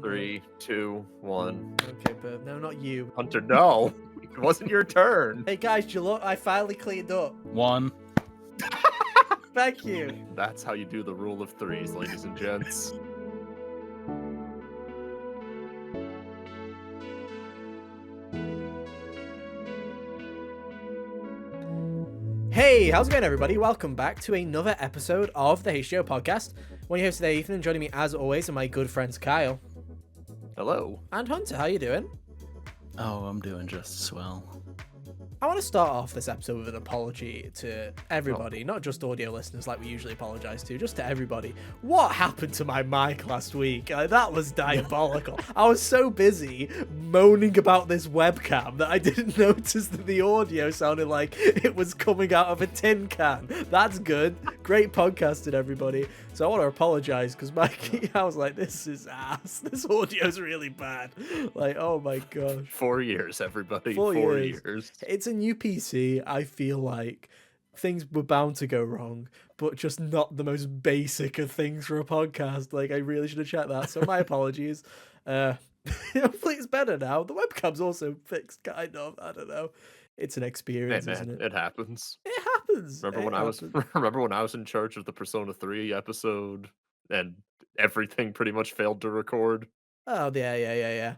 3, 2, 1. Okay, but no, not you. Hunter, no. It wasn't your turn. Hey guys, do you look? I finally cleaned up. 1. Thank you. That's how you do the rule of threes, ladies and gents. Hey, how's it going, everybody? Welcome back to another episode of the HGO podcast. One of your hosts today, Ethan, and joining me as always are my good friends Kyle Hello. and Hunter. How you doing? Oh, I'm doing just swell. I want to start off this episode with an apology to everybody, not just audio listeners like we usually apologize to, just to everybody. What happened to my mic last week? That was diabolical. I was so busy moaning about this webcam that I didn't notice that the audio sounded like it was coming out of a tin can. That's good. Great podcasting, everybody. So I want to apologize because I was like, this is ass. This audio's really bad. Like, oh my gosh. 4 years, everybody. 4 4 years. years. It's a new PC. I feel like things were bound to go wrong, but just not the most basic of things for a podcast. Like, I really should have checked that. So my apologies. Hopefully it's better now. The webcam's also fixed, kind of. I don't know. It's an experience, Hey, isn't man, it? it happens. It happens. Remember when I was in charge of the Persona 3 episode and everything pretty much failed to record? Oh yeah.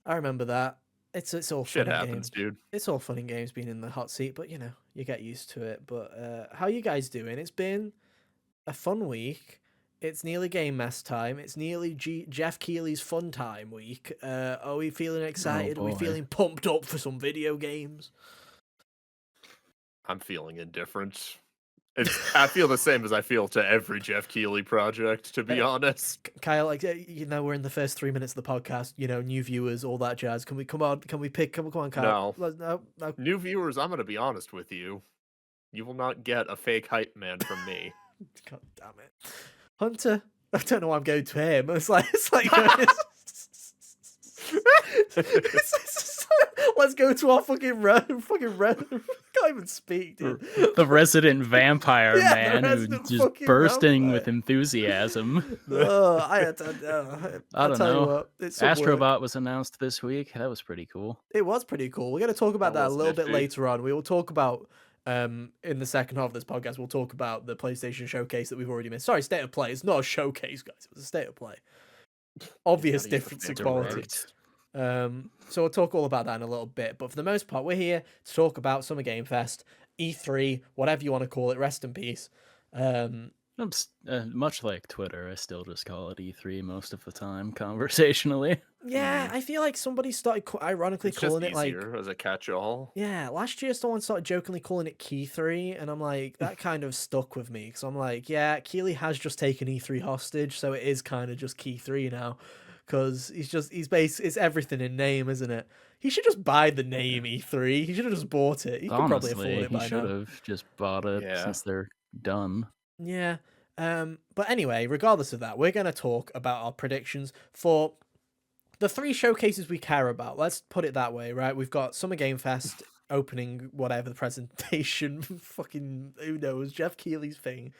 I remember that. It's all Shit fun and happens, games. dude. It's all fun and games being in the hot seat, but you know, you get used to it. But how you guys doing? It's been a fun week. It's nearly Game Mess time. It's nearly Jeff Keighley's fun time week. Are we feeling excited? Are we feeling pumped up for some video games? I'm feeling indifferent. I feel the same as I feel to every Jeff Keighley project, to be honest. Kyle, like, you know, we're in the first 3 minutes of the podcast. You know, new viewers, all that jazz. Can we come on, Kyle? No. New viewers, I'm going to be honest with you. You will not get a fake hype man from me. God damn it, Hunter. I don't know why I'm going to him. It's like let's go to our fucking can't even speak, dude. The resident vampire Yeah, man who's just bursting with enthusiasm. I don't know. What, Astrobot was announced this week. That was pretty cool. It was pretty cool. We're going to talk about that a little bit later on. We will talk about in the second half of this podcast, we'll talk about the PlayStation showcase that we've already missed. Sorry, state of play. It's not a showcase, guys. It was a state of play. Obvious difference in quality. So we'll talk all about that in a little bit. But for the most part, we're here to talk about Summer Game Fest, E3, whatever you want to call it. Rest in peace. Much like Twitter, I still just call it E3 most of the time, conversationally. Yeah, I feel like somebody started ironically calling it like as a catch-all. Yeah, last year someone started jokingly calling it Key 3, and I'm like, that kind of stuck with me because I'm like, yeah, Keighley has just taken E3 hostage, so it is kind of just Key 3 now, because it's everything in name, isn't it? He should just buy the name E3. He should have just bought it. He could probably afford it by now. He should have just bought it since they're done. Yeah. But anyway, regardless of that, we're going to talk about our predictions for the 3 showcases we care about. Let's put it that way, right? We've got Summer Game Fest opening, whatever the presentation, fucking who knows, Jeff Keighley's thing,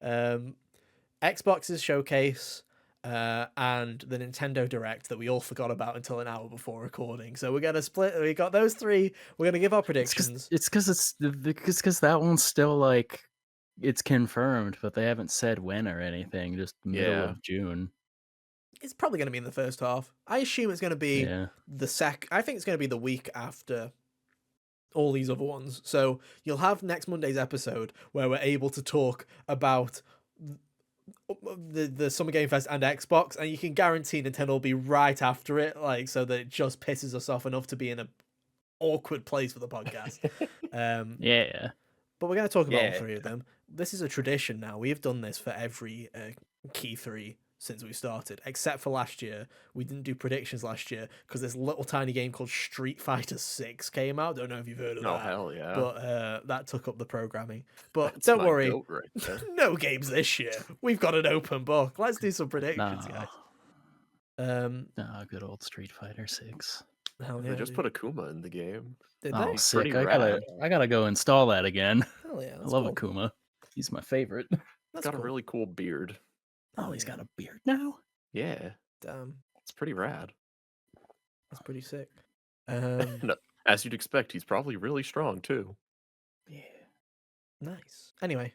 Xbox's showcase, and the Nintendo Direct that we all forgot about until an hour before recording. So we're gonna split. We got those 3. We're gonna give our predictions. It's because that one's still like it's confirmed, but they haven't said when or anything. Just middle of June. It's probably going to be in the first half. I assume it's going to be I think it's going to be the week after all these other ones. So you'll have next Monday's episode where we're able to talk about the Summer Game Fest and Xbox, and you can guarantee Nintendo will be right after it, like, so that it just pisses us off enough to be in an awkward place for the podcast. But we're going to talk about all 3 of them. This is a tradition now. We've done this for every Key 3 since we started, except for last year. We didn't do predictions last year because this little tiny game called Street Fighter 6 came out. Don't know if you've heard of that. Oh, hell yeah. But that took up the programing. But don't worry, no games this year. We've got an open book. Let's do some predictions, guys. Good old Street Fighter 6. Hell yeah, they just put Akuma in the game. Did they? Sick. I gotta go install that again. Hell yeah, I love Akuma. He's my favorite. He's got a really cool beard. Oh, he's got a beard now? Yeah. Damn. It's pretty rad. That's pretty sick. No, as you'd expect, he's probably really strong too. Yeah. Nice. Anyway,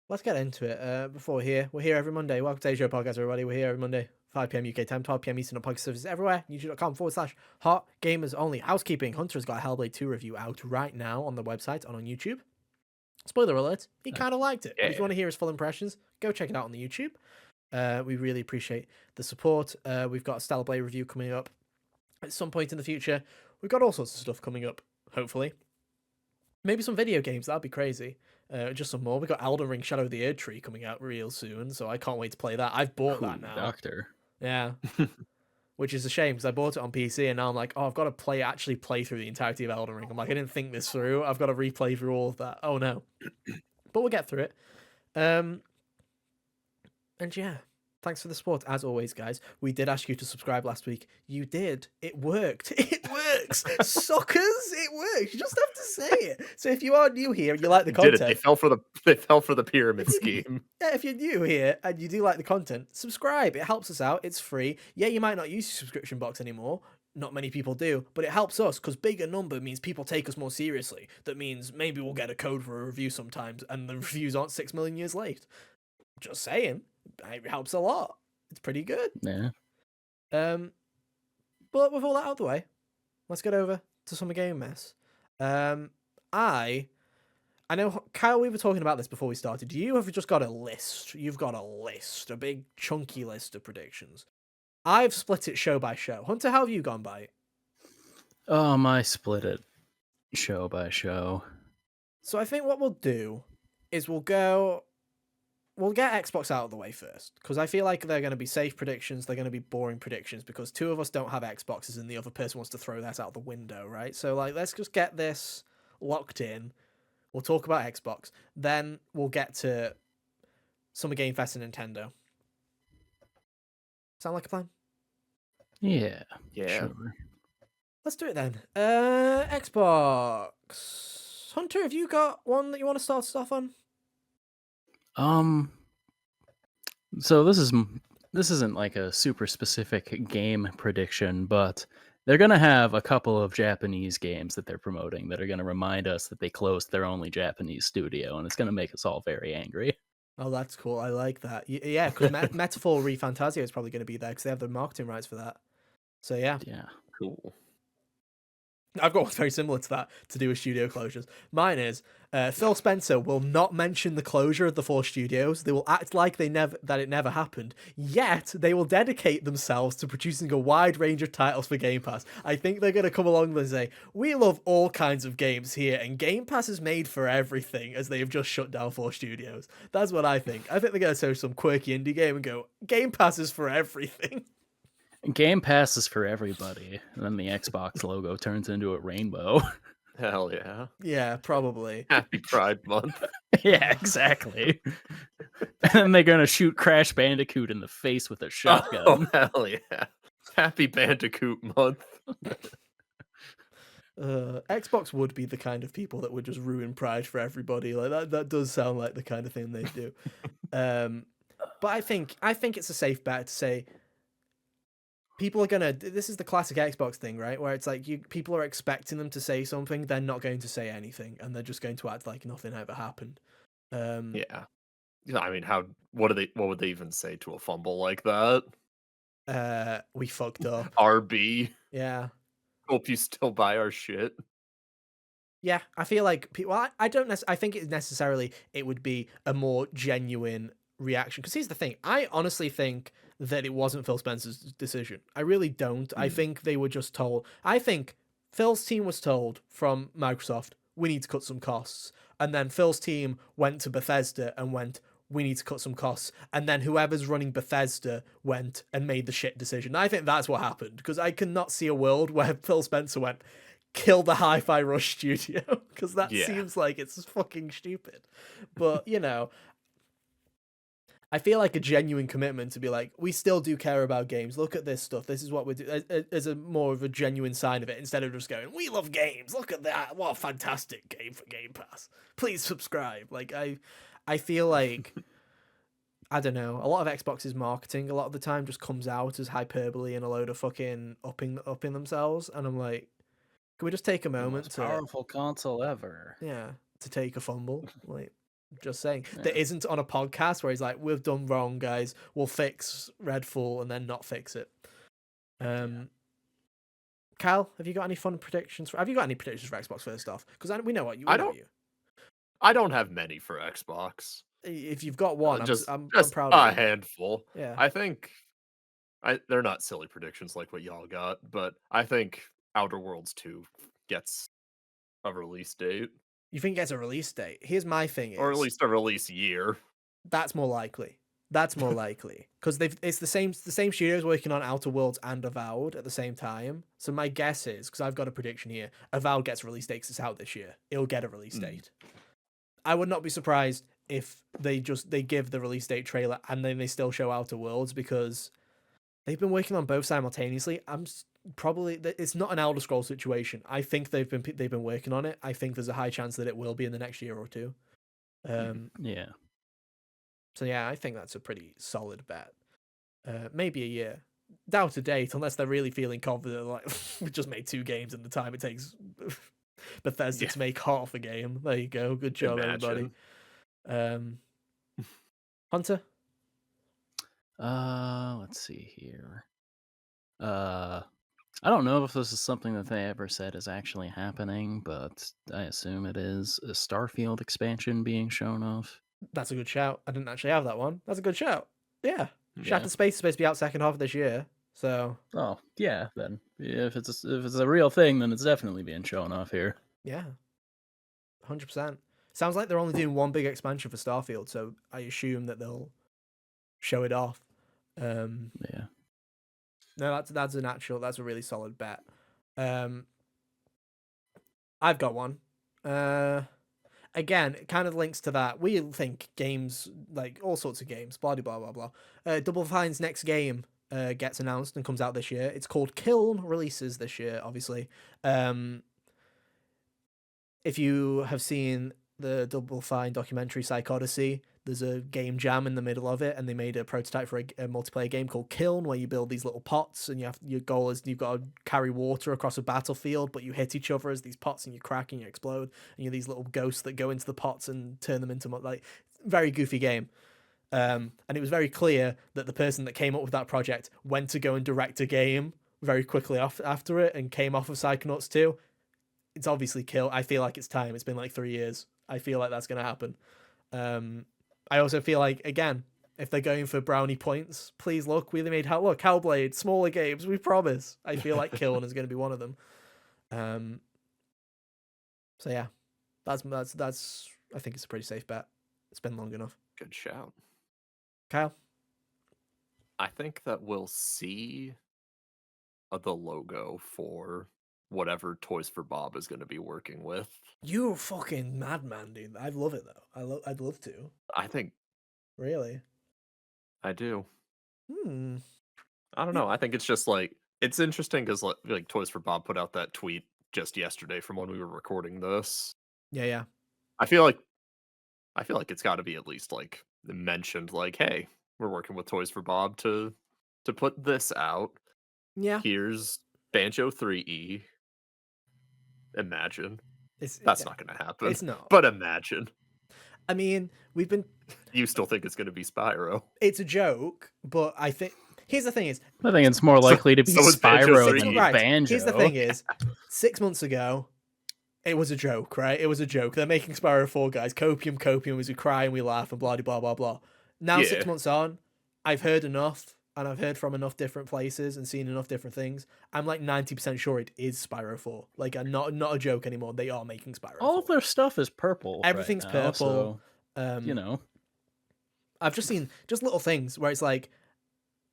let's get into it. Before we're here every Monday. Welcome to HGO Podcast, everybody. We're here every Monday, 5 p.m. UK time, 12 p.m. Eastern on podcast services everywhere. YouTube.com/hot gamers only. Housekeeping. Hunter's got a Hellblade 2 review out right now on the website and on YouTube. Spoiler alert, he kind of liked it. Yeah. If you want to hear his full impressions, go check it out on the YouTube. We really appreciate the support. We've got a Stellar Blade review coming up at some point in the future. We've got all sorts of stuff coming up, hopefully. Maybe some video games, that'd be crazy. Just some more. We got Elden Ring Shadow of the Erd Tree coming out real soon, so I can't wait to play that. I've bought that now. Doctor. Yeah. Which is a shame because I bought it on PC and now I'm like, oh, I've got to actually play through the entirety of Elden Ring. I'm like, I didn't think this through. I've got to replay through all of that. Oh no. But we'll get through it. And yeah, thanks for the support as always, guys. We did ask you to subscribe last week. You did. It worked. It works. Suckers, it works. You just have to say it. So if you are new here and you like the content, They fell for the pyramid scheme. Yeah, if you're new here and you do like the content, subscribe. It helps us out. It's free. Yeah, you might not use your subscription box anymore. Not many people do, but it helps us because bigger number means people take us more seriously. That means maybe we'll get a code for a review sometimes and the reviews aren't 6 million years late. Just saying. It helps a lot. It's pretty good. Yeah. But with all that out of the way, let's get over to some game mess. I know, Kyle, we were talking about this before we started. You have just got a list. You've got a list, a big chunky list of predictions. I've split it show by show. Hunter, how have you gone by it? I split it show by show. So I think what we'll do is we'll get Xbox out of the way first, because I feel like they're going to be safe predictions, they're going to be boring predictions, because two of us don't have Xboxes and the other person wants to throw that out the window, right? So like, let's just get this locked in. We'll talk about Xbox, then we'll get to Summer Game Fest and Nintendo. Sound like a plan? Yeah. Yeah. Sure. Let's do it then. Xbox. Hunter, have you got one that you want to start stuff on? So this isn't like a super specific game prediction, but they're gonna have a couple of Japanese games that they're promoting that are gonna remind us that they closed their only Japanese studio, and it's gonna make us all very angry. Oh, that's cool. I like that. Yeah, because Metaphor ReFantazio is probably going to be there because they have the marketing rights for that. So yeah. Yeah. Cool. I've got one very similar to that to do with studio closures. Mine is Phil Spencer will not mention the closure of the 4 studios. They will act like it never happened. Yet they will dedicate themselves to producing a wide range of titles for Game Pass. I think they're going to come along and say, "We love all kinds of games here, and Game Pass is made for everything." As they have just shut down 4 studios. That's what I think. I think they're going to show some quirky indie game and go, "Game Pass is for everything." Game Pass is for everybody, and then the Xbox logo turns into a rainbow. Hell yeah. Yeah, probably. Happy Pride Month. Yeah, exactly. And then they're gonna shoot Crash Bandicoot in the face with a shotgun. Oh, hell yeah. Happy Bandicoot Month. Xbox would be the kind of people that would just ruin Pride for everybody. Like that does sound like the kind of thing they do. But I think it's a safe bet to say people are gonna. This is the classic Xbox thing, right? Where it's like people are expecting them to say something, they're not going to say anything, and they're just going to act like nothing ever happened. Yeah. I mean, what would they even say to a fumble like that? We fucked up. RB. Yeah. Hope you still buy our shit. Yeah, I feel like people. I don't. I think it would be a more genuine reaction. Because here's the thing: I honestly think that it wasn't Phil Spencer's decision. I really don't. I think they were just told. I think Phil's team was told from Microsoft, "We need to cut some costs," and then Phil's team went to Bethesda and went, "We need to cut some costs," and then whoever's running Bethesda went and made the shit decision. I think that's what happened, because I cannot see a world where Phil Spencer went, "Kill the Hi-Fi Rush studio," because that seems like it's fucking stupid. But, I feel like a genuine commitment to be like, we still do care about games. Look at this stuff. This is what we do. As a more of a genuine sign of it, instead of just going, "We love games. Look at that. What a fantastic game for Game Pass. Please subscribe." Like, I feel like I don't know. A lot of Xbox's marketing a lot of the time just comes out as hyperbole and a load of fucking upping themselves, and I'm like, can we just take a The moment most to powerful console ever. to take a fumble? Like, just saying. Yeah. That isn't on a podcast where he's like, we've done wrong, guys. We'll fix Redfall and then not fix it. Kyle, have you got any fun predictions? Have you got any predictions for Xbox first off? Because we know what you. We I know don't. you. I don't have many for Xbox. If you've got one, Just I'm just proud of a you. handful. Yeah. I think they're not silly predictions like what y'all got, but I think Outer Worlds 2 gets a release date, You think it gets a release date? Here's my thing: or at is least a release year. that's more likely. That's more likely because it's the same studios working on Outer Worlds and Avowed at the same time. So my guess is, because I've got a prediction here, Avowed gets a release date 'cause it's out this year. It'll get a release date. I would not be surprised if they give the release date trailer and then they still show Outer Worlds, because they've been working on both simultaneously. Probably it's not an Elder Scrolls situation. I think they've been working on it. I think there's a high chance that it will be in the next year or two. Yeah. So yeah, I think that's a pretty solid bet. Maybe a year. Doubt a date unless they're really feeling confident. Like, we just made 2 games in the time it takes Bethesda to make half a game. There you go. Good job, everybody. Hunter. Let's see here. I don't know if this is something that they ever said is actually happening, but I assume it is. A Starfield expansion being shown off. That's a good shout. I didn't actually have that one. That's a good shout. Yeah. Yeah. Shattered Space is supposed to be out second half of this year. So. Oh yeah, then if it's a real thing, then it's definitely being shown off here. Yeah. 100%. Sounds like they're only doing one big expansion for Starfield, so I assume that they'll show it off. Yeah. No, that's a really solid bet. I've got one. Again, it kind of links to that. We think games, like all sorts of games, blah blah blah blah. Double Fine's next game gets announced and comes out this year. It's called Kiln, releases this year, obviously. If you have seen the Double Fine documentary Psychodyssey, there's a game jam in the middle of it, and they made a prototype for a multiplayer game called Kiln, where you build these little pots, and your goal is you've got to carry water across a battlefield, but you hit each other as these pots, and you crack and you explode, and you're these little ghosts that go into the pots and turn them into like very goofy game. And it was very clear that the person that came up with that project went to go and direct a game very quickly after it, and came off of Psychonauts 2. It's obviously Kill. I feel like it's time. It's been like 3 years. I feel like that's going to happen. I also feel like, again, if they're going for brownie points, please look, we made Hellblade, smaller games, we promise. I feel like Kiln is going to be one of them. So yeah, that's I think it's a pretty safe bet. It's been long enough. Good shout. Kyle? I think that we'll see the logo for whatever Toys for Bob is going to be working with. You're a fucking madman, dude. I love it though. I'd love to. I think. Really? I do. I don't Yeah. know. I think it's just like, it's interesting because like Toys for Bob put out that tweet just yesterday from when we were recording this. Yeah. I feel like it's got to be at least like mentioned, like, hey, we're working with Toys for Bob to put this out. Yeah. Here's Banjo 3E. Imagine. That's not going to happen. It's not. But imagine. I mean, we've been. You still think it's going to be Spyro? It's a joke, but I think. Here's the thing is. I think it's more likely to be Spyro than Banjo. Here's the thing is, 6 months ago, it was a joke, right? It was a joke. They're making Spyro 4, guys. Copium, as we cry and we laugh and blah, blah, blah, blah. Now, 6 months on, I've heard enough, and I've heard from enough different places and seen enough different things. I'm like 90% sure it is Spyro 4. Like, I'm not a joke anymore. They are making Spyro 4. All of their stuff is purple. Everything's right now, purple. So, you know. I've just seen just little things where it's like,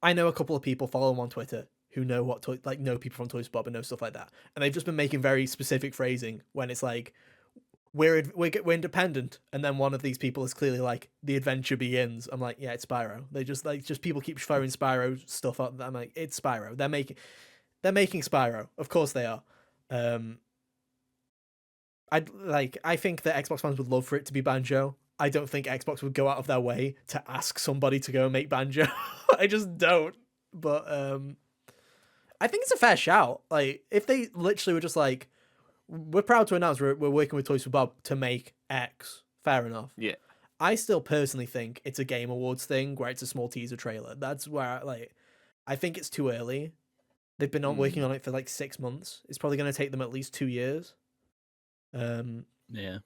I know a couple of people follow them on Twitter who know know people from Toys Bob and know stuff like that, and they've just been making very specific phrasing when it's like, we're independent, and then one of these people is clearly like, the adventure begins. I'm like, yeah, it's Spyro. They just people keep throwing Spyro stuff up. I'm like, it's Spyro. They're making Spyro. Of course they are. I think that Xbox fans would love for it to be Banjo. I don't think Xbox would go out of their way to ask somebody to go and make Banjo. I just don't. But I think it's a fair shout. Like, if they literally were just like, we're proud to announce we're working with Toys for Bob to make X, fair enough. Yeah. I still personally think it's a Game Awards thing where it's a small teaser trailer. That's where, I think it's too early. They've been working on it for like 6 months. It's probably going to take them at least 2 years. Yeah.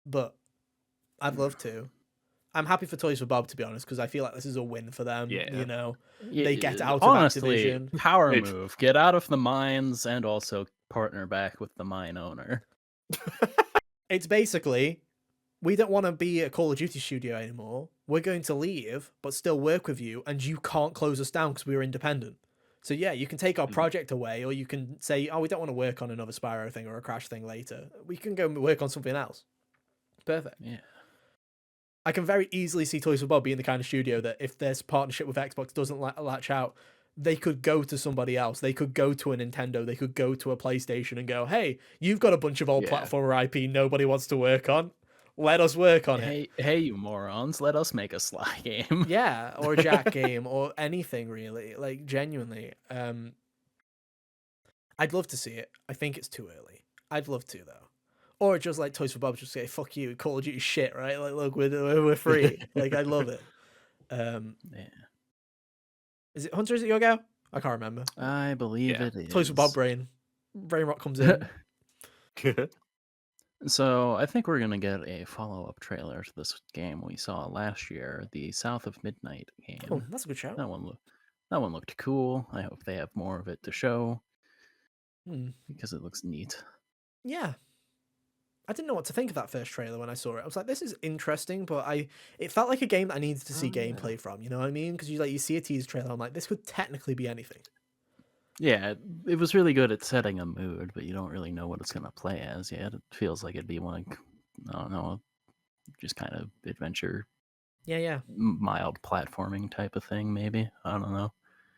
But I'd love to. I'm happy for Toys for Bob, to be honest, because I feel like this is a win for them. Yeah. You know, they get out honestly, of Activision. Power move. Get out of the mines and also partner back with the mine owner. It's basically, we don't want to be a Call of Duty studio anymore. We're going to leave, but still work with you, and you can't close us down because we're independent. So yeah, you can take our project away, or you can say, oh, we don't want to work on another Spyro thing or a Crash thing later. We can go work on something else. Perfect. Yeah. I can very easily see Toys for Bob being the kind of studio that if this partnership with Xbox doesn't latch out, they could go to somebody else. They could go to a Nintendo. They could go to a PlayStation and go, hey, you've got a bunch of old platformer IP nobody wants to work on. Let us work on it. Hey, you morons. Let us make a Sly game. Yeah, or a Jack game, or anything really. Like, genuinely. I'd love to see it. I think it's too early. I'd love to, though. Or just like Toys for Bob, just say, fuck you, Call of Duty shit, right? Like, look, we're free. Like, I love it. Yeah. Is it Hunter? Is it your go? I can't remember. I believe it is. Toys for Bob brain. Brain rot comes in. So I think we're gonna get a follow-up trailer to this game we saw last year, the South of Midnight game. Oh, that's a good shout. That one looked cool. I hope they have more of it to show because it looks neat. Yeah. I didn't know what to think of that first trailer when I saw it. I was like, this is interesting, but it felt like a game that I needed to see gameplay from, you know what I mean? Because you see a teaser trailer, I'm like, this could technically be anything. Yeah, it was really good at setting a mood, but you don't really know what it's gonna play as yet. It feels like it'd be like, I don't know, just kind of adventure. Yeah. Mild platforming type of thing, maybe. I don't know.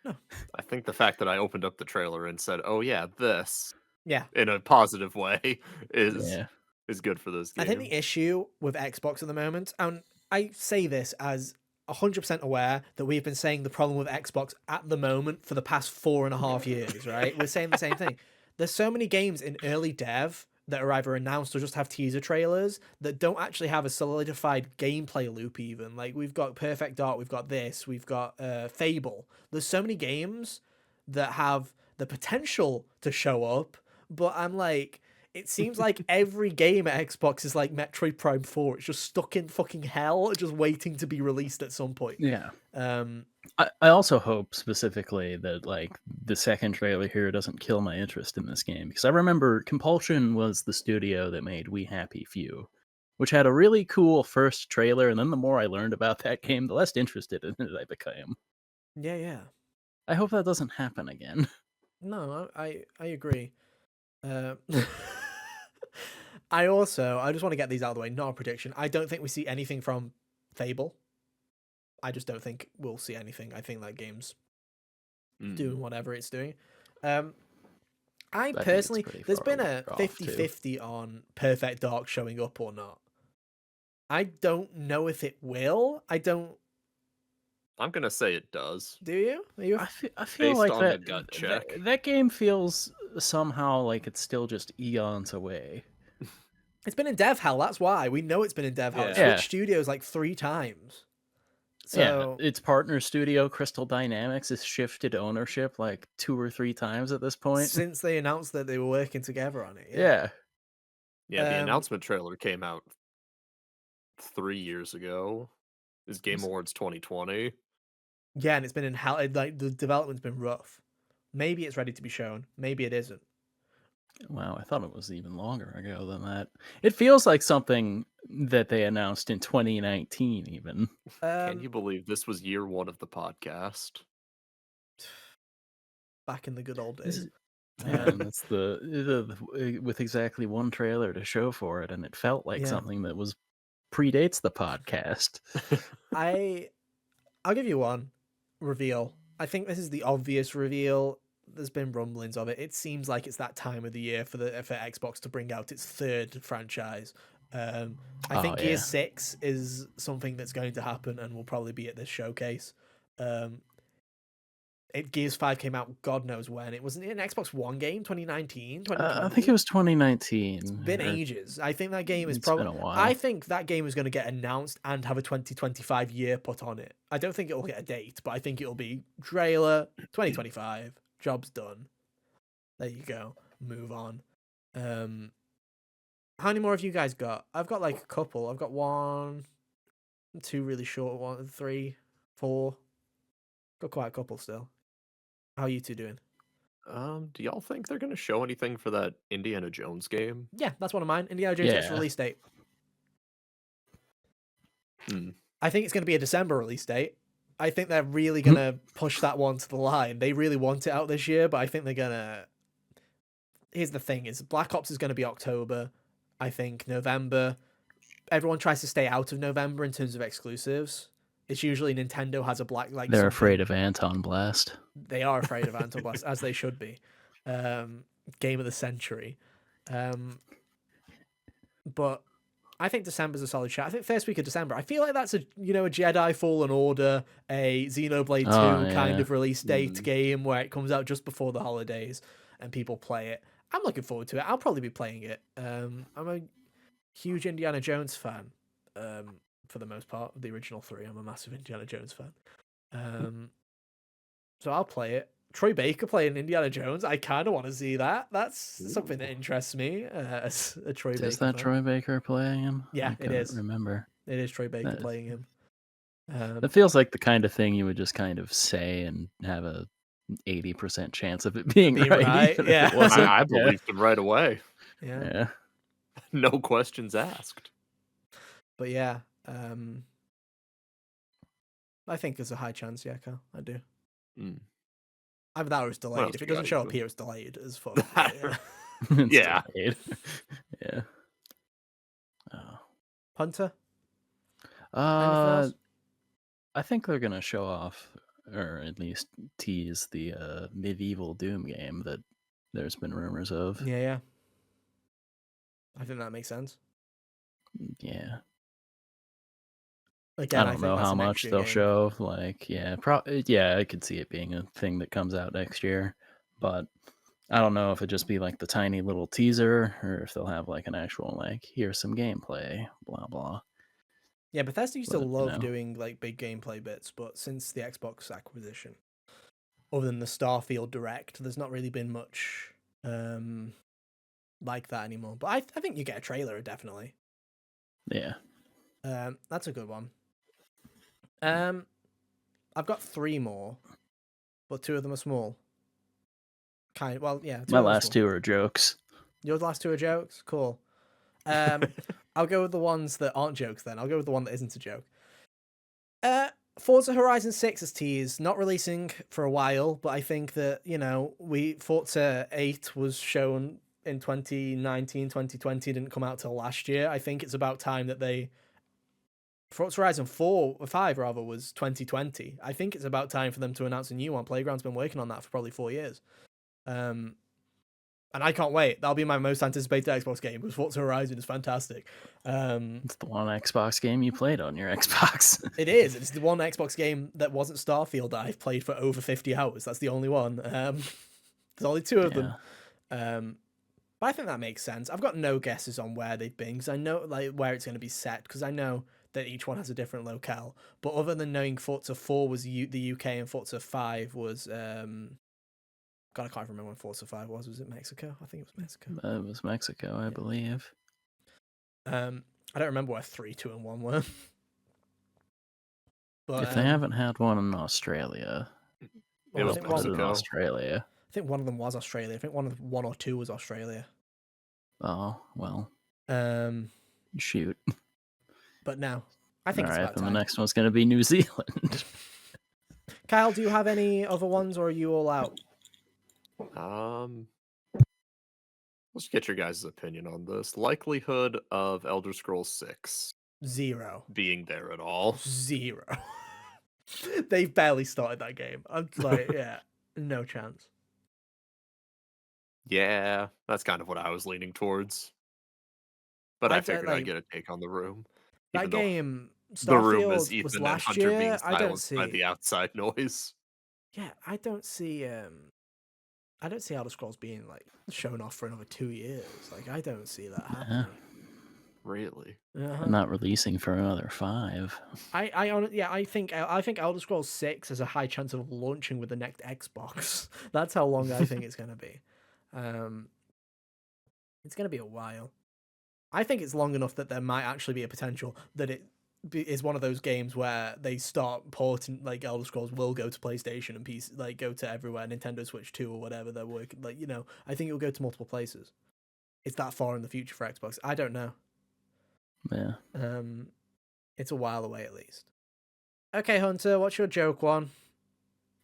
No. I think the fact that I opened up the trailer and said, oh yeah, this. Yeah. In a positive way is good for this game. I think the issue with Xbox at the moment, and I say this as 100% aware that we've been saying the problem with Xbox at the moment for the past 4.5 years, right? We're saying the same thing. There's so many games in early dev that are either announced or just have teaser trailers that don't actually have a solidified gameplay loop even. Like, we've got Perfect Dark, we've got this, we've got Fable. There's so many games that have the potential to show up, but I'm like, it seems like every game at Xbox is like Metroid Prime 4. It's just stuck in fucking hell, just waiting to be released at some point. Yeah. I also hope specifically that like the second trailer here doesn't kill my interest in this game, because I remember Compulsion was the studio that made We Happy Few, which had a really cool first trailer, and then the more I learned about that game, the less interested in it I became. Yeah. I hope that doesn't happen again. No, I agree. I just want to get these out of the way. Not a prediction. I don't think we see anything from Fable. I just don't think we'll see anything. I think that game's doing whatever it's doing. I personally, there's been a 50-50 on Perfect Dark showing up or not. I don't know if it will. I'm gonna say it does. Do you? I feel Based like on the gut check. That game feels somehow like it's still just eons away. It's been in dev hell. That's why we know it's been in dev hell. It's switched studios like 3 times. So its partner studio Crystal Dynamics has shifted ownership like 2 or 3 times at this point since they announced that they were working together on it. Yeah. The announcement trailer came out 3 years ago. Is Game Awards 2020. Yeah, and it's been in hell. Like, the development's been rough. Maybe it's ready to be shown. Maybe it isn't. Wow, I thought it was even longer ago than that. It feels like something that they announced in 2019 even. Can you believe this was year 1 of the podcast? Back in the good old days. Man, that's with exactly 1 trailer to show for it, and it felt like something that was predates the podcast. I'll give you one reveal. I think this is the obvious reveal. There's been rumblings of it. It seems like it's that time of the year for Xbox to bring out its 3rd franchise. I think Gears 6 is something that's going to happen and will probably be at this showcase. Gears 5 came out God knows when. It wasn't an Xbox One game, 2019, I think it 2020. was 2019. It's been ages. I think that game is It's been a probably. while. I think that game is going to get announced and have a 2025 year put on it. I don't think it'll get a date, but I think it'll be trailer 2025. Job's done. There you go. Move on. How many more have you guys got? I've got like a couple. I've got 1, 2 really short ones, 3, 4. Got quite a couple still. How are you two doing? Do y'all think they're gonna show anything for that Indiana Jones game? Yeah, that's one of mine. Indiana Jones gets release date. I think it's going to be a December release date. I think they're really going to push that one to the line. They really want it out this year, but I think they're going to... Here's the thing, is Black Ops is going to be October. I think November. Everyone tries to stay out of November in terms of exclusives. It's usually Nintendo has a black... They're afraid of Anton Blast. They are afraid of Anton Blast, as they should be. Game of the century. But I think December's a solid shot. I think first week of December. I feel like that's a Jedi Fallen Order, a Xenoblade 2 kind of release date game where it comes out just before the holidays and people play it. I'm looking forward to it. I'll probably be playing it. I'm a huge Indiana Jones fan. For the most part, the original 3. I'm a massive Indiana Jones fan. So I'll play it. Troy Baker playing Indiana Jones. I kind of want to see that. That's something that interests me as a Troy Baker. Is that fan. Troy Baker playing him? Yeah, it is. Remember. It is Troy Baker playing him. That feels like the kind of thing you would just kind of say and have a 80% chance of it being right. Yeah, I believed him right away. Yeah. No questions asked. But yeah, I think there's a high chance. Yeah, Carl, I do. Either that or it's delayed. If it doesn't show up here, it's delayed as fuck. Yeah. Yeah. Hunter? I think they're gonna show off, or at least tease the medieval Doom game that there's been rumors of. Yeah. I think that makes sense. Yeah. Again, I don't know how much they'll show. Like, I could see it being a thing that comes out next year, but I don't know if it'd just be like the tiny little teaser or if they'll have like an actual like, here's some gameplay, blah blah. Yeah, Bethesda used to love doing like big gameplay bits, but since the Xbox acquisition, other than the Starfield Direct, there's not really been much like that anymore. But I think you get a trailer, definitely. Yeah. That's a good one. I've got 3 more, but 2 of them are small. My last 2 are jokes. Your last 2 are jokes? Cool. I'll go with the ones that aren't jokes then. I'll go with the one that isn't a joke. Forza Horizon 6 is teased, not releasing for a while, but I think that, Forza 8 was shown in 2019, 2020, didn't come out till last year. I think it's about time that Forza Horizon 5 was 2020. I think it's about time for them to announce a new one. Playground's been working on that for probably 4 years. And I can't wait. That'll be my most anticipated Xbox game, because Forza Horizon is fantastic. It's the one Xbox game you played on your Xbox. It is. It's the one Xbox game that wasn't Starfield that I've played for over 50 hours. That's the only one. There's only 2 of them. But I think that makes sense. I've got no guesses on where they've been, because I know like where it's going to be set, because I know that each one has a different locale. But other than knowing Forza 4 was the UK and Forza 5 was... God, I can't remember when Forza 5 was. Was it Mexico? I think it was Mexico. It was Mexico, I believe. I don't remember where 3, 2, and 1 were. But if they haven't had one in Australia, it was Mexico. In Australia. I think one of them was Australia. I think one or two was Australia. Oh, well. Shoot. But no, I think it's about time. The next one's going to be New Zealand. Kyle, do you have any other ones, or are you all out? Let's get your guys' opinion on this. Likelihood of Elder Scrolls 6 0 being there at all. 0. They've barely started that game. I'm like, no chance. Yeah, that's kind of what I was leaning towards. But I I don't figured I'd like get a take on the room, that even though game. the room is Starfield was Ethan and last Hunter being year. I don't silenced by see. the outside noise. Yeah, I don't see. I don't see Elder Scrolls being like shown off for another 2 years. Like, I don't see that Yeah. happening. Really? And not releasing for another 5. I think Elder Scrolls 6 has a high chance of launching with the next Xbox. That's how long I think it's gonna be. It's gonna be a while. I think it's long enough that there might actually be a potential that is one of those games where they start porting, like Elder Scrolls will go to PlayStation and PC, like go to everywhere, Nintendo Switch 2 or whatever they're working. Like, I think it'll go to multiple places. It's that far in the future for Xbox. I don't know. Yeah. It's a while away at least. Okay, Hunter, what's your joke one?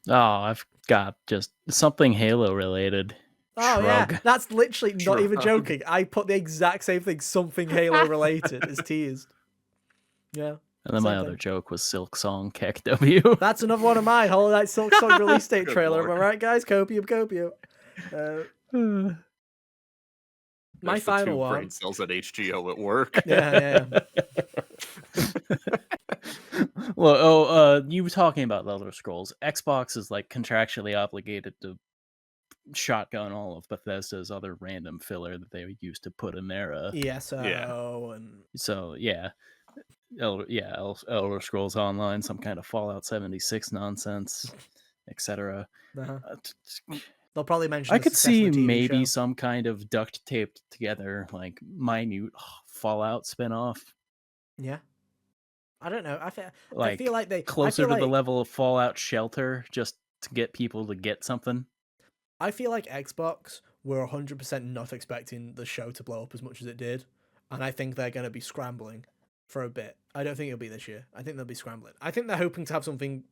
Oh, I've got just something Halo related. Oh Shrug. yeah, that's literally not even Shrug. joking. I put the exact same thing, something Halo related, as teased. Yeah. And then same my other thing. joke was Silk Song Keck W. That's another one of mine. Hollow Knight Silk Song release date Good trailer. Am I lord. right, guys? Copium. My There's the final 2 one. brain cells at HGO at work. Yeah. Well, you were talking about the Elder Scrolls. Xbox is like contractually obligated to shotgun all of Bethesda's other random filler that they used to put in their ESO and So yeah, Elder Scrolls Online, some kind of Fallout 76 nonsense, etc. uh-huh. Uh, They'll probably mention I the could success see of the TV maybe show. some kind of duct taped together, like minute Fallout spinoff, Yeah. I don't know. I feel like like they. closer to the level of Fallout Shelter, just to get people to get something. I feel like Xbox were 100% not expecting the show to blow up as much as it did, and I think they're going to be scrambling for a bit. I don't think it'll be this year. I think they'll be scrambling. I think they're hoping to have something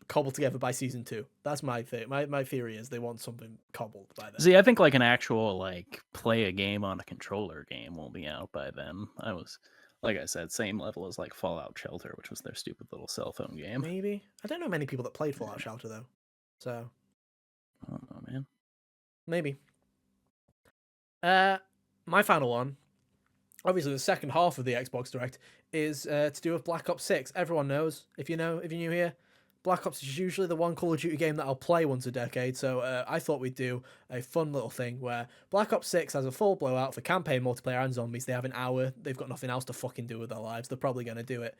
cobbled together by season 2. That's my theory. My theory is they want something cobbled by then. See, I think like an actual like play a game on a controller game will be out by then. Like I said, same level as like Fallout Shelter, which was their stupid little cell phone game. Maybe. I don't know many people that played Fallout Shelter though, so I don't know, man. maybe. My final one. Obviously, the second half of the Xbox Direct is to do with Black Ops 6. Everyone knows, if you're new here, Black Ops is usually the one Call of Duty game that I'll play once a decade, so I thought we'd do a fun little thing where Black Ops 6 has a full blowout for campaign, multiplayer, and zombies. They have an hour. They've got nothing else to fucking do with their lives. They're probably going to do it.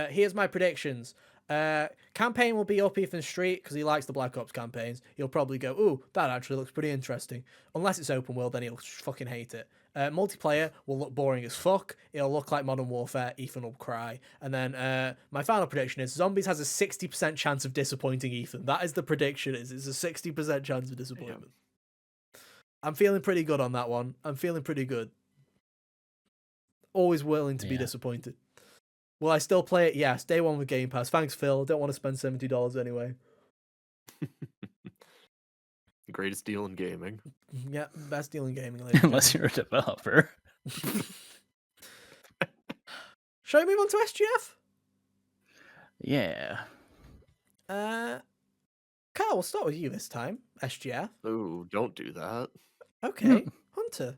Here's my predictions. Campaign will be up Ethan's street because he likes the Black Ops campaigns. He'll probably go, ooh, that actually looks pretty interesting. Unless it's open world, then he'll fucking hate it. Multiplayer will look boring as fuck. It'll look like Modern Warfare. Ethan will cry. And then my final prediction is Zombies has a 60% chance of disappointing Ethan. That is the prediction. It's a 60% chance of disappointment. Yeah. I'm feeling pretty good on that one. I'm feeling pretty good. Always willing to be disappointed. Will I still play it? Yes. Day one with Game Pass. Thanks, Phil. Don't want to spend $70 anyway. The greatest deal in gaming. Yeah, best deal in gaming. Unless you're a developer. Shall we move on to SGF? Yeah. Carl, we'll start with you this time. SGF. Ooh, don't do that. Okay. Hunter.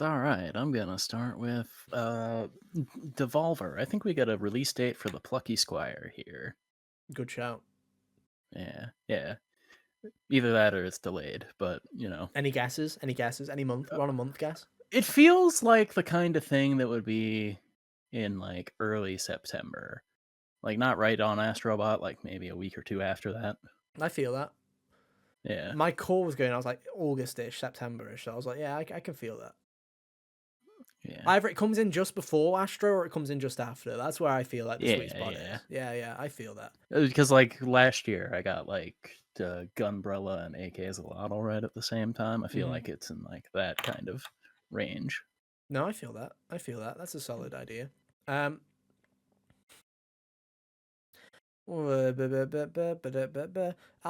All right, I'm gonna start with Devolver. I think we got a release date for the Plucky Squire here. Good shout. Yeah. Either that or it's delayed, but Any guesses? Any month? We're on a month guess. It feels like the kind of thing that would be in like early September. Like not right on Astrobot, like maybe a week or two after that. I feel that. Yeah. My core was going, I was like August-ish, September-ish. So I was like, yeah, I can feel that. Yeah. Either it comes in just before Astro or it comes in just after. That's where I feel like the sweet spot is. Yeah, I feel that. Because like last year I got like Gunbrella and AK's a lot all right at the same time. I feel like it's in like that kind of range. No, I feel that. That's a solid idea. I'll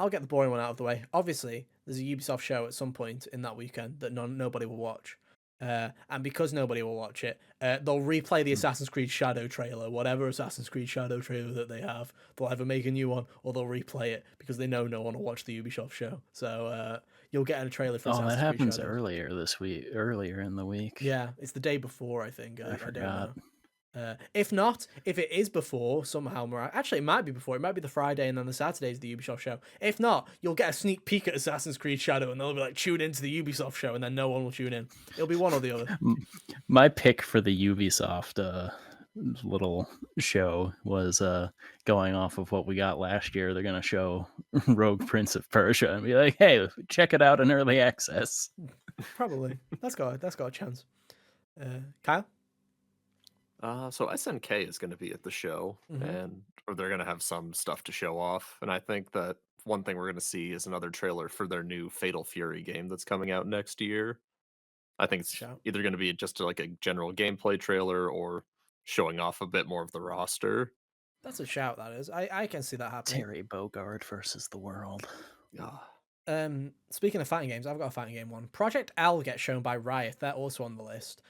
get the boring one out of the way. Obviously, there's a Ubisoft show at some point in that weekend that nobody will watch. And because nobody will watch it, they'll replay the Assassin's Creed Shadow trailer, whatever Assassin's Creed Shadow trailer that they have. They'll either make a new one or they'll replay it because they know no one will watch the Ubisoft show. So you'll get a trailer for Oh, that Assassin's Creed happens Shadows. earlier in the week. Yeah, it's the day before, I think. I I don't forgot. know. If not, if it is before somehow, actually, it might be before. It might be the Friday and then the Saturday is the Ubisoft show. If not, you'll get a sneak peek at Assassin's Creed Shadow, and they'll be like, tune into the Ubisoft show, and then no one will tune in. It'll be one or the other. My pick for the Ubisoft little show was going off of what we got last year. They're gonna show Rogue Prince of Persia and be like, "Hey, check it out in early access." Probably. That's got a chance. Kyle? So SNK is going to be at the show, or they're going to have some stuff to show off. And I think that one thing we're going to see is another trailer for their new Fatal Fury game that's coming out next year. I think it's Shout. either going to be just like a general gameplay trailer or showing off a bit more of the roster. That's a shout, that is. I can see that happening. Terry Bogard versus the world. Speaking of fighting games, I've got a fighting game one. Project L gets shown by Riot. They're also on the list.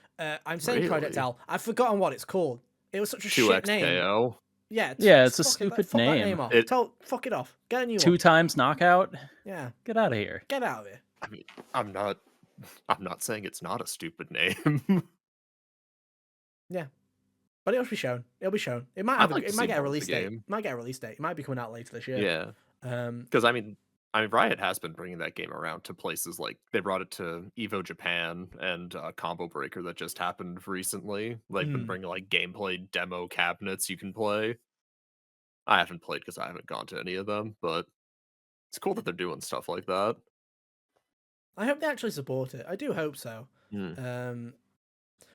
I'm saying Project Really? L. I've forgotten what it's called. It was such a shit 2XKO. name. Yeah, it's a fuck stupid fuck that name. name off. Fuck it off. Get a new Two one. times knockout. Yeah, Get out of here. get out of here. I mean, I'm not saying it's not a stupid name. Yeah, but it'll be shown. It'll be shown. It might I'd have. like to It see might get a more of the release date. game. It might get a release date. It might be coming out later this year. Yeah. Because I mean, Riot has been bringing that game around to places like they brought it to Evo Japan and Combo Breaker that just happened recently. They've been bringing like gameplay demo cabinets you can play. I haven't played because I haven't gone to any of them, but it's cool that they're doing stuff like that. I hope they actually support it. I do hope so. Mm.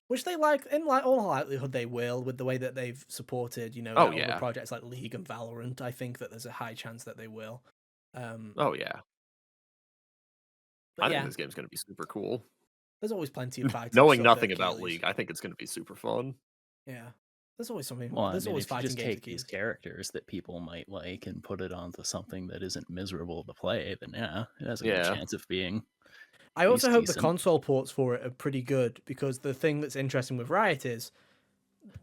Which they like, in like all likelihood, they will with the way that they've supported, Oh, other yeah. projects like League and Valorant. I think that there's a high chance that they will. Oh yeah. But I yeah, think this game's going to be super cool. there's always plenty of fighting. Knowing stuff nothing at about Achilles. League, I think it's going to be super fun. Yeah, there's always something. Well, There's I mean, always if you fighting just games. take At these Achilles. characters that people might like and put it onto something that isn't miserable to play, then yeah, it has a good Yeah. chance of being. I also hope the decent. console ports for it are pretty good, because the thing that's interesting with Riot is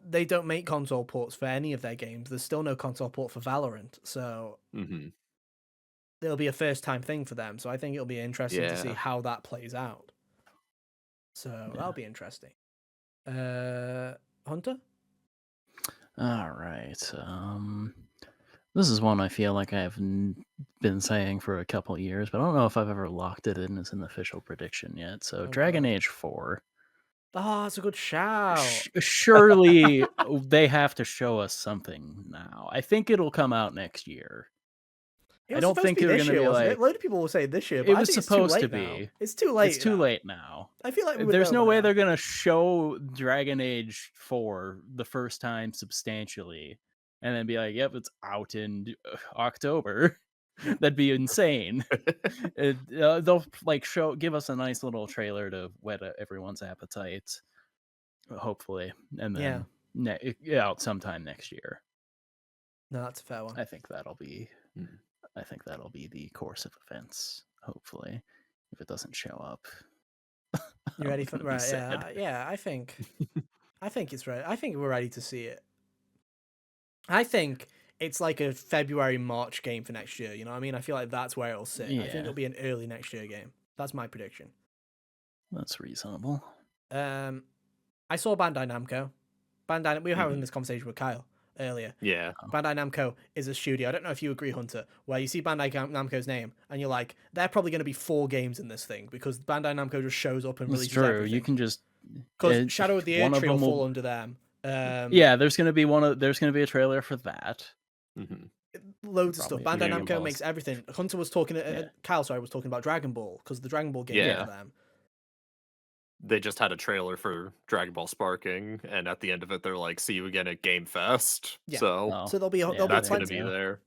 they don't make console ports for any of their games. There's still no console port for Valorant, so it'll be a first time thing for them. So I think it'll be interesting to see Yeah. how that plays out. So that'll be interesting. Hunter? All right. This is one I feel like I've been saying for a couple years, but I don't know if I've ever locked it in as an official prediction yet. So, Dragon Age 4. Oh, that's a good shout. Surely they have to show us something now. I think it'll come out next year. It I was don't supposed think to be they're this going to year, be wasn't like. it? A load of people will say this year, but It I was think supposed it's to too late now. be. It's too late. It's too now. late now. I feel like we would There's know no by way now. they're going to show Dragon Age 4 the first time substantially and then be like, yep, it's out in October. That'd be insane. They'll like give us a nice little trailer to whet everyone's appetite, hopefully, and then out sometime next year. No, that's a fair one. I think that'll be the course of events. Hopefully, if it doesn't show up, You ready for right? sad. Yeah. I think it's ready. I think we're ready to see it. I think it's like a February, March game for next year. You know what I mean? I feel like that's where it'll sit. I think it'll be an early next year game. That's my prediction. That's reasonable. I saw Bandai Namco. We were having this conversation with Kyle earlier. Yeah. Bandai Namco is a studio. I don't know if you agree, Hunter, where you see Bandai Namco's name and you're like, they're probably going to be 4 games in this thing, because Bandai Namco just shows up and releases everything. You can just because Shadow of the Erdtree will fall under them. Yeah, there's gonna be a trailer for that. Loads of stuff. Bandai Namco makes everything. Hunter was talking. Kyle, sorry, was talking about Dragon Ball, because the Dragon Ball game is for them. They just had a trailer for Dragon Ball Sparking, and at the end of it, they're like, "See you again at Game Fest." Yeah. So there'll be that's going to be there.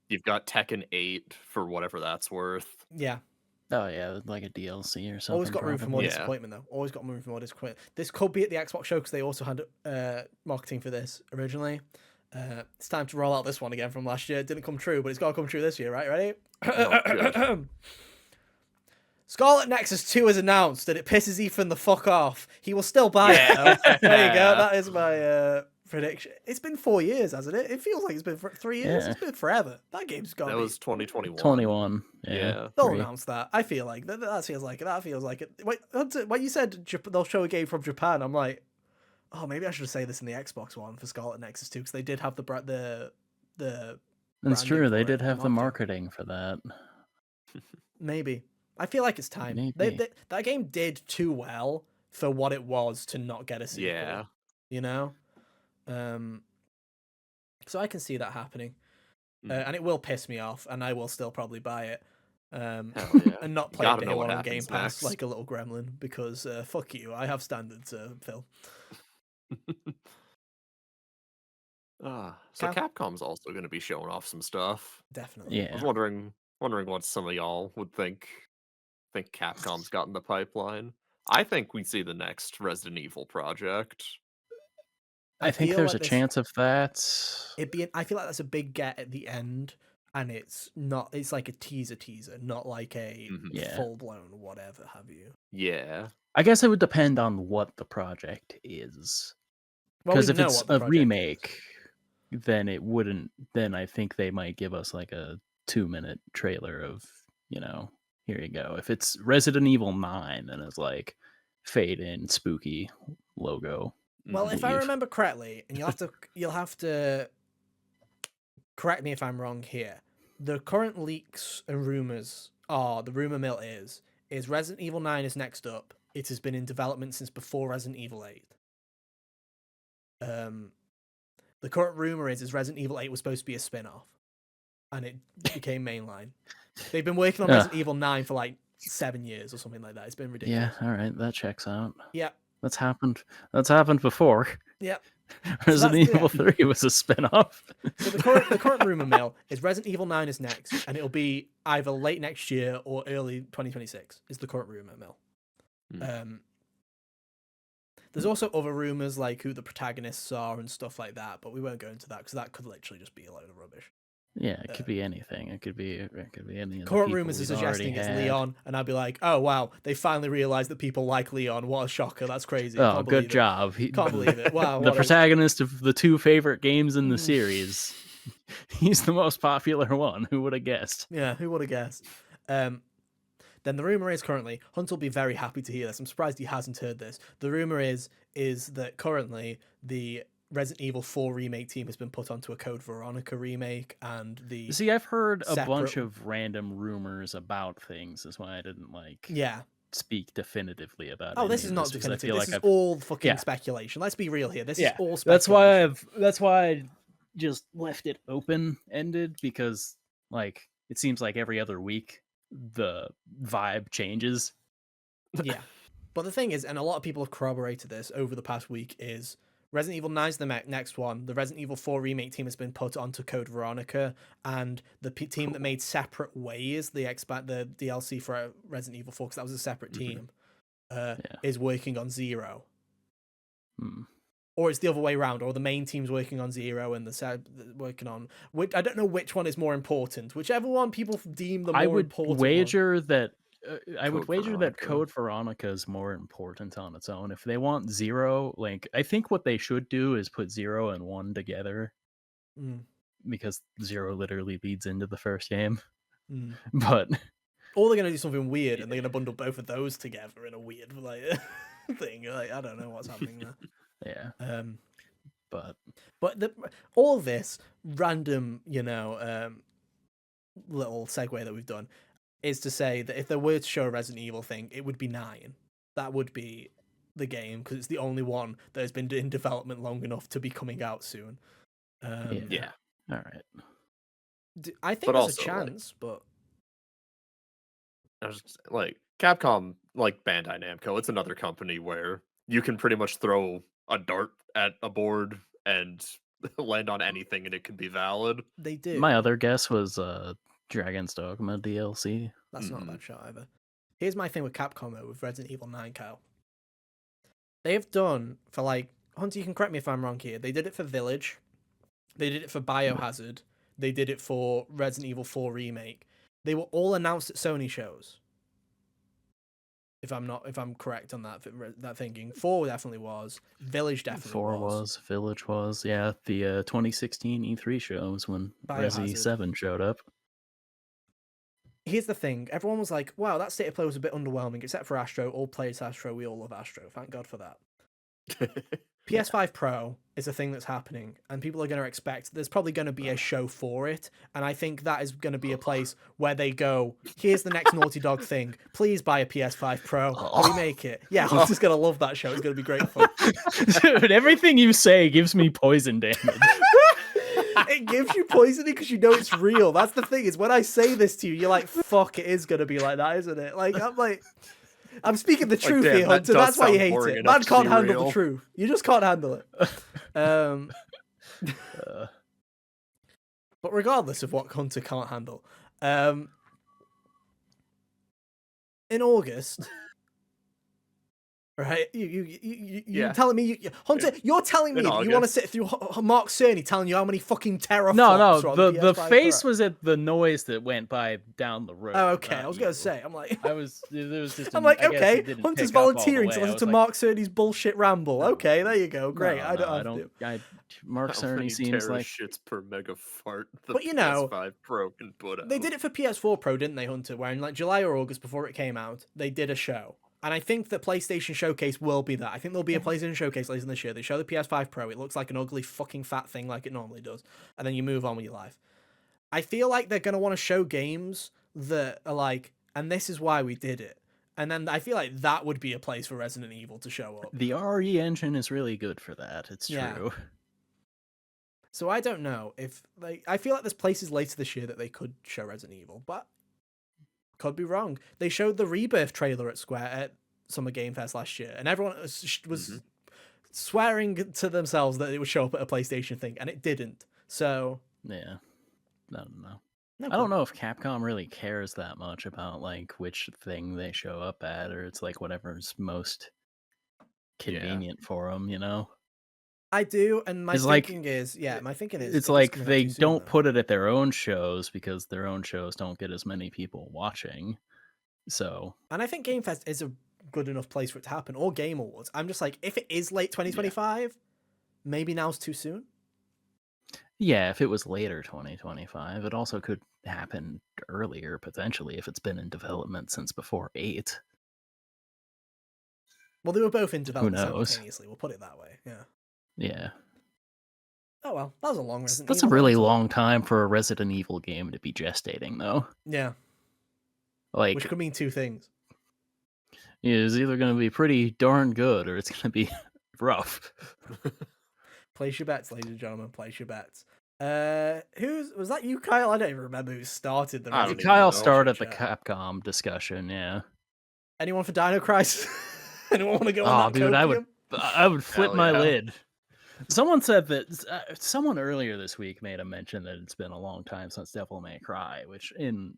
You've got Tekken 8 for whatever that's worth. Yeah. Oh yeah, like a DLC or something. Always got room for more disappointment, though. Always got room for more disappointment. This could be at the Xbox show, because they also had marketing for this originally. It's time to roll out this one again from last year. It didn't come true, but it's got to come true this year, right? Ready? Oh, Scarlet Nexus 2 is announced, and it pisses Ethan the fuck off. He will still buy it, though. There you go. That is my prediction. It's been 4 years, hasn't it? It feels like it's been 3 years. Yeah. It's been forever. That game's got to That be... was 2021. 21. Yeah. They'll 3. announce that. I feel like that feels like it. That feels like it. Wait, when you said they'll show a game from Japan, I'm like, oh, maybe I should say this in the Xbox One for Scarlet Nexus 2, because they did have the It's true. They did it, have the marketing for that. Maybe. I feel like it's time. That game did too well for what it was to not get a sequel. Yeah. You know? So I can see that happening. And it will piss me off, and I will still probably buy it. Hell yeah. And not play day one on Game Pass like a little gremlin, because fuck you, I have standards, Phil. So Capcom's also going to be showing off some stuff. Definitely. Yeah. I was wondering what some of y'all would think Capcom's got in the pipeline. I think we see the next Resident Evil project. I think there's like a chance of that. I feel like that's a big get at the end, and it's like a teaser, not like a full-blown whatever have you. Yeah. I guess it would depend on what the project is. Because if it's a remake, then it wouldn't. Then I think they might give us like a 2-minute trailer of, here you go. If it's Resident Evil 9, then it's like fade in spooky logo. Well, if I remember correctly, and you'll have to correct me if I'm wrong here. The current leaks and rumors are, the rumor mill is Resident Evil 9 is next up. It has been in development since before Resident Evil 8. The current rumor is Resident Evil 8 was supposed to be a spin-off, and it became mainline. They've been working on Resident Evil 9 for like 7 years or something like that. It's been ridiculous. Yeah, all right, that checks out. Yeah. That's happened before. Yeah. Resident Evil 3 was a spin-off. So the current rumor mill is Resident Evil 9 is next, and it'll be either late next year or early 2026 is the current rumor mill. There's also other rumors like who the protagonists are and stuff like that, but we won't go into that because that could literally just be a load of rubbish. Yeah, it could be anything. It could be any. Current rumors are suggesting it's Leon, and I'd be like, oh wow, they finally realized that people like Leon. What a shocker! That's crazy. Oh, good job. Can't believe it. Wow. The protagonist of the 2 favorite games in the series. He's the most popular one. Who would have guessed? Yeah, who would have guessed? Then the rumor is currently, Hunt will be very happy to hear this. I'm surprised he hasn't heard this. The rumor is that currently the Resident Evil 4 remake team has been put onto a Code Veronica remake, and I've heard a bunch of random rumors about things. That's why I didn't speak definitively about it. Oh, this is not definitive. This is all fucking speculation. Let's be real here. This is all speculation. That's why I just left it open-ended, because like it seems like every other week the vibe changes. Yeah. But the thing is, and a lot of people have corroborated this over the past week, is Resident Evil 9 is the next one. The Resident Evil 4 remake team has been put onto Code Veronica, and the team that made Separate Ways, the DLC for Resident Evil 4, because that was a separate team, is working on Zero. Or it's the other way around, or the main team's working on Zero and the working on... I don't know which one is more important. Whichever one people deem the more important wager one. that I would wager that Code Veronica is more important on its own. If they want Zero, like I think what they should do is put 0 and 1 together, because 0 literally leads into the first game. But or they're gonna do something weird and they're gonna bundle both of those together in a weird thing. Like I don't know what's happening there. Yeah. But all of this random, little segue that we've done is to say that if there were to show a Resident Evil thing, it would be 9. That would be the game, because it's the only one that has been in development long enough to be coming out soon. Yeah. All right. I think there's a chance, but I was just, like Capcom, like Bandai Namco, it's another company where you can pretty much throw a dart at a board and land on anything, and it can be valid. They do. My other guess was Dragon's Dogma DLC. That's not a bad shot either. Here's my thing with Capcom though, with Resident Evil 9, Kyle. They've done for Hunter, you can correct me if I'm wrong here. They did it for Village. They did it for Biohazard. They did it for Resident Evil 4 Remake. They were all announced at Sony shows. If I'm correct on that thinking. 4 definitely was. Village definitely 4 was. was. Village was. Yeah, the 2016 E3 show was when Resi Biohazard. 7 showed up. Here's the thing. Everyone was like, wow, that state of play was a bit underwhelming, except for Astro. All players Astro. We all love Astro. Thank God for that. PS5 Pro is a thing that's happening, and people are going to expect there's probably going to be a show for it, and I think that is going to be a place where they go, here's the next Naughty Dog thing, please buy a PS5 Pro, and we make it. Yeah, I'm just going to love that show. It's going to be great fun. Dude, everything you say gives me poison damage. It gives you poisoning because you know it's real. That's the thing, is when I say this to you, you're like, fuck, it is going to be like that, isn't it? I'm speaking the truth here, Hunter. That's why you hate it. Man can't handle the truth. You just can't handle it. But regardless of what Hunter can't handle, in August, right? You're telling me, Hunter, you're telling me that you want to sit through Mark Cerny telling you how many fucking teraflops. No, the face was at the noise that went by down the road. Oh, okay. I was gonna say, I'm like, there was just. I'm like, okay, Hunter's volunteering to listen to Mark Cerny's bullshit ramble. Okay, there you go. Great. I don't. Mark Cerny seems like shits per mega fart. But you know, PS5 Pro can put out. They did it for PS4 Pro, didn't they, Hunter? Where in like July or August before it came out, they did a show. And I think the PlayStation Showcase will be that. I think there'll be a PlayStation Showcase later this year. They show the PS5 Pro. It looks like an ugly fucking fat thing like it normally does. And then you move on with your life. I feel like they're going to want to show games that are like, and this is why we did it. And then I feel like that would be a place for Resident Evil to show up. The RE engine is really good for that. It's true. So I don't know if I feel like there's places later this year that they could show Resident Evil, but could be wrong. They showed the Rebirth trailer at Square at Summer Game Fest last year, and everyone was swearing to themselves that it would show up at a PlayStation thing, and it didn't. So yeah, I don't know. I don't know if Capcom really cares that much about like which thing they show up at, or it's like whatever's most convenient for them, you know. I do, and my thinking is, it's like they don't put it at their own shows because their own shows don't get as many people watching. So, and I think Game Fest is a good enough place for it to happen, or Game Awards. I'm just like, if it is late 2025, maybe now's too soon. Yeah, if it was later 2025, it also could happen earlier potentially if it's been in development since before 8. Well, they were both in development simultaneously. We'll put it that way. Yeah. Yeah. Oh well, that was a long Resident Evil. That's a really long time for a Resident Evil game to be gestating, though. Yeah. Like, which could mean two things. It's either going to be pretty darn good or it's going to be rough. Place your bets, ladies and gentlemen. Place your bets. Was that you, Kyle? I don't even remember who started the. Kyle started the Capcom discussion. Yeah. Anyone for Dino Crisis? Anyone want to go on that? Dude, I would flip my lid. Someone said that someone earlier this week made a mention that it's been a long time since Devil May Cry, which in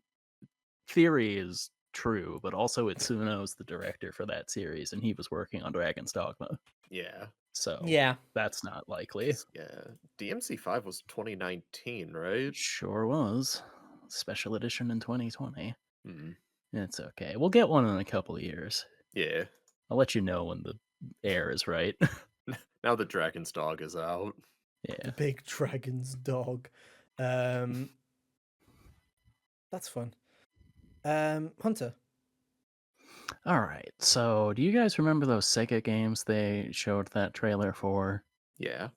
theory is true, but also Itsuno's the director for that series, and he was working on Dragon's Dogma. Yeah. So that's not likely. Yeah. DMC5 was 2019, right? Sure was. Special edition in 2020. Mm-hmm. It's okay. We'll get one in a couple of years. Yeah. I'll let you know when the air is right. Now the Dragon's Dog is out. Yeah. The big Dragon's Dog. That's fun. Hunter. All right. So, do you guys remember those Sega games they showed that trailer for? Yeah.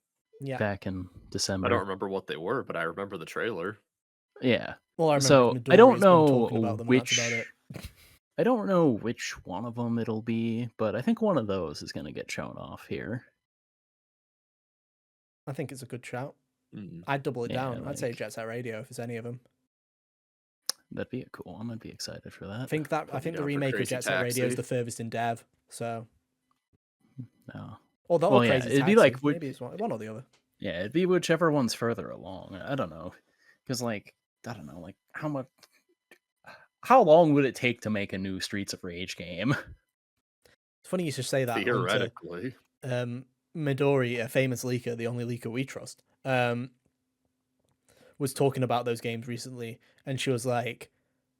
Yeah. Back in December. I don't remember what they were, but I remember the trailer. Yeah. Well, I remember. So I don't know which. I don't know which one of them it'll be, but I think one of those is going to get shown off here. I think it's a good shout. I'd double it down. Like, I'd say Jet Set Radio if there's any of them. That'd be a cool one. I'd be excited for that. I think the remake of Jet Set Radio is the furthest in dev. So. No. Or the Crazy Taxi. It'd be like maybe it's one or the other. Yeah, it'd be whichever one's further along. I don't know, because how long would it take to make a new Streets of Rage game? It's funny you should say that. Theoretically. Midori, a famous leaker, the only leaker we trust, was talking about those games recently, and she was like,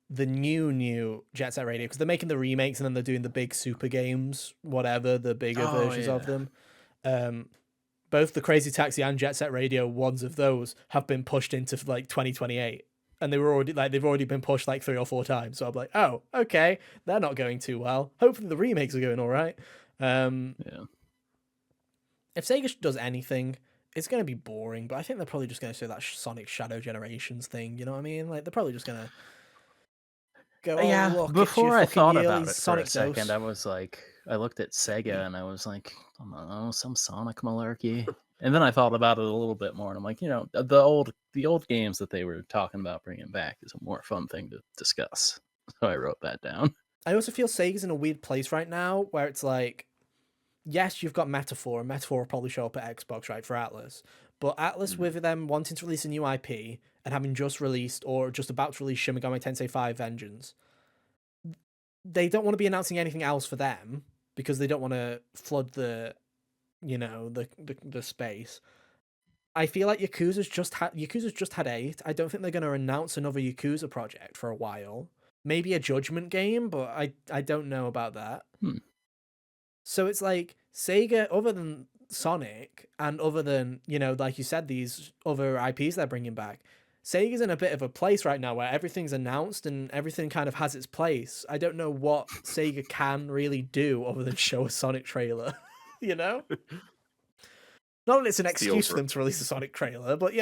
the new Jet Set Radio, because they're making the remakes and then they're doing the big super games, whatever the bigger Oh versions of yeah. them. Um, both the Crazy Taxi and Jet Set Radio ones of those have been pushed into like 2028, and they've already been pushed like 3 or 4 times. So I'm like, oh, okay, they're not going too well. Hopefully the remakes are going all right. Yeah. If Sega does anything, it's going to be boring, but I think they're probably just going to say that Sonic Shadow Generations thing. You know what I mean? Like they're probably just going to go, oh Yeah, look, it's your before I fucking thought yearly about it for a Sonic second, dose. I was like, I looked at Sega and I was like, I don't know, some Sonic malarkey. And then I thought about it a little bit more, and I'm like, the old games that they were talking about bringing back is a more fun thing to discuss. So I wrote that down. I also feel Sega's in a weird place right now where it's like, yes, you've got Metaphor, and Metaphor will probably show up at Xbox, right, for Atlas. But Atlas, Mm. with them wanting to release a new IP and having just released or just about to release Shin Megami Tensei 5 Vengeance, they don't want to be announcing anything else for them because they don't want to flood the space. I feel like Yakuza's just had 8. I don't think they're going to announce another Yakuza project for a while. Maybe a Judgment game, but I don't know about that. Hmm. So it's like Sega, other than Sonic and other than, like you said, these other IPs they're bringing back, Sega's in a bit of a place right now where everything's announced and everything kind of has its place. I don't know what Sega can really do other than show a Sonic trailer, you know? Not that it's an It's the excuse for over. them to release a Sonic trailer, but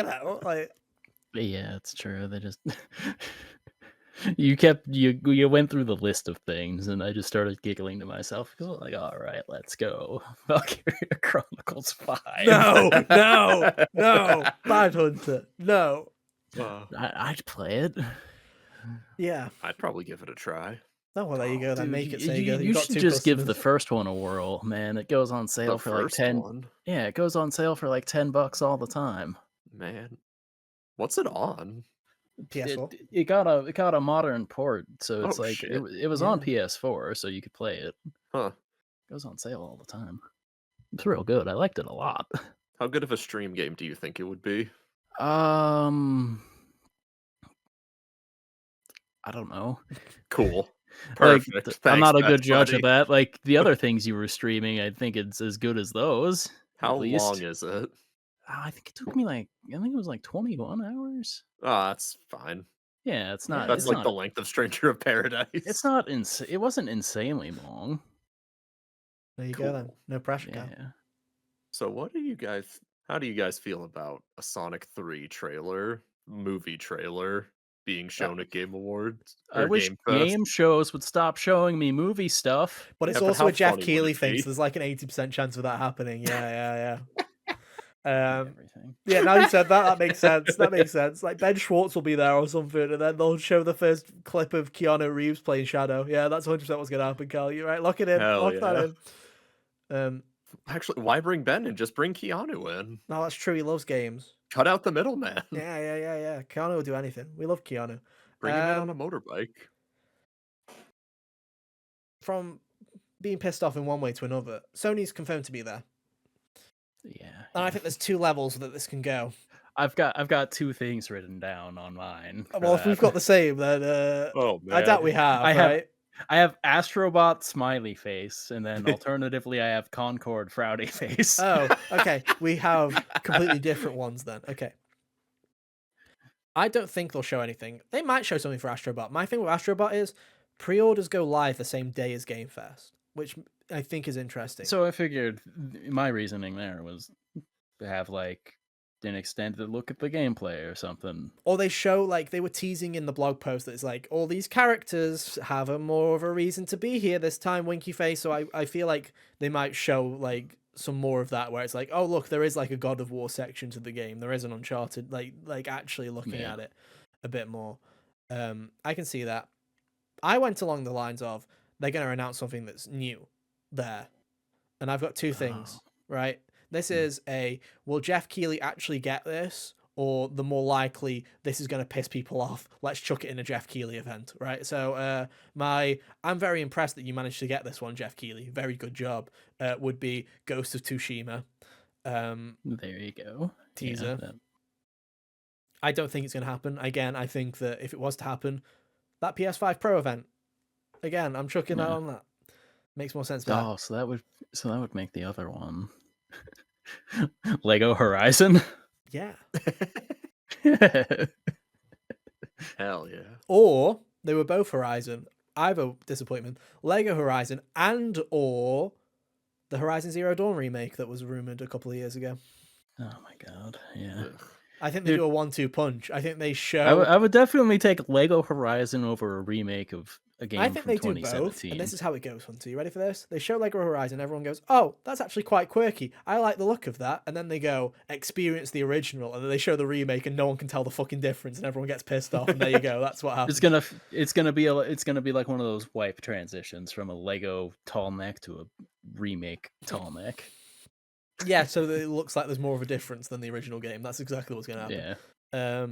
like Yeah, it's true. They just you went through the list of things, and I just started giggling to myself because I'm like, all right, let's go, Valkyria Chronicles 5. no, no, no, Bad Hunter, no. Uh, I'd play it. Yeah. I'd probably give it a try. Oh, well, there you Oh, go. Then dude, make it you Sega. You've you got should two just give the customers. first one a whirl, man. It goes on The sale for like first 10. one, Yeah, it goes on sale for like $10 all the time. man. What's it on? It PS4. it got a modern port, so it's Oh like shit. it was on Yeah. PS4, so you could play it. Huh. It goes on sale all the time. It's real good. I liked it a lot. How good of a stream game do you think it would be? Um, I don't know. Cool. Like, Perfect. I'm Thanks, not a good best judge of buddy. that. Like the other things you were streaming, I think it's as good as those, How at long least. is it? I think it took me I think it was like 21 hours. Ah, that's fine. Yeah, it's Yeah, not. That's It's yeah. like not. the length of Stranger of It's Paradise. not. It wasn't insanely long. There you go then. Cool. No pressure, Cal. Yeah. So how do you guys feel about a Sonic 3 trailer, movie trailer being Uh, shown at Game Awards I or wish Game Fest? game shows would stop showing me movie stuff. but Yeah, it's but also how a Jeff funny would Keighley it thing, so be? there's like an 80% chance of that happening. Yeah, Like yeah. everything. Yeah, now you said that, that makes sense. That makes sense. Like Ben Schwartz will be there or something, and then they'll show the first clip of Keanu Reeves playing Shadow. Yeah, that's 100% what's going to happen, Cal. You're right. Lock it in. Hell Lock that yeah. in. Actually, why bring Ben in? Just bring Keanu in. No, that's true. He loves games. Cut out the middleman. Yeah. Keanu will do anything. We love Keanu. Bring him in on a motorbike. From being pissed off in one way to another, Sony's confirmed to be there. Yeah. And I think there's 2 levels that this can go. I've got 2 things written down on mine for Well, if we've that. got the same, then Oh I doubt we man. have, I have right? I have Astrobot smiley face, and then alternatively I have Concord frowny face. Oh, okay. We have completely different ones then. Okay. I don't think they'll show anything. They might show something for Astrobot. My thing with Astrobot is pre-orders go live the same day as Game Fest, which I think is interesting. So I figured my reasoning there was to have like an extended look at the gameplay or something. Or they show, like, they were teasing in the blog post that it's like, all these characters have a more of a reason to be here this time, winky face. So I feel like they might show, like, some more of that where it's like, oh, look, there is, like, a God of War section to the game. There is an Uncharted, like actually looking Yeah. at it a bit more. I can see that. I went along the lines of, they're going to announce something that's new there. And I've got 2 things, right? This is will Jeff Keighley actually get this? Or the more likely, this is going to piss people off. Let's chuck it in a Jeff Keighley event, right? So I'm very impressed that you managed to get this one, Jeff Keighley. Very good job. Would be Ghost of Tsushima There you go. teaser. Yeah, I don't think it's going to happen. Again, I think that if it was to happen, That PS5 Pro event. Again, I'm chucking that Yeah. on that. Makes more sense there. Oh, so that would make the other one Lego Horizon. Yeah. Hell yeah. Or they were both Horizon. Either disappointment. Lego Horizon and or the Horizon Zero Dawn remake that was rumored a couple of years ago. Oh my god, yeah. Ugh. I think they Dude, do a 1-2 punch. I think they I show. I would definitely take Lego Horizon over a remake of a I game think from they do both, and 2017. this is how it goes, Hunter. You ready for this? They show Lego Horizon, everyone goes, "Oh, that's actually quite quirky. I like the look of that." And then they go, "Experience the original," and then they show the remake, and no one can tell the fucking difference, and everyone gets pissed off. And there you go. That's what It's happens. gonna be like one of those wipe transitions from a Lego tall neck to a remake tall neck. Yeah, so it looks like there's more of a difference than the original game. That's exactly what's going to happen. Yeah.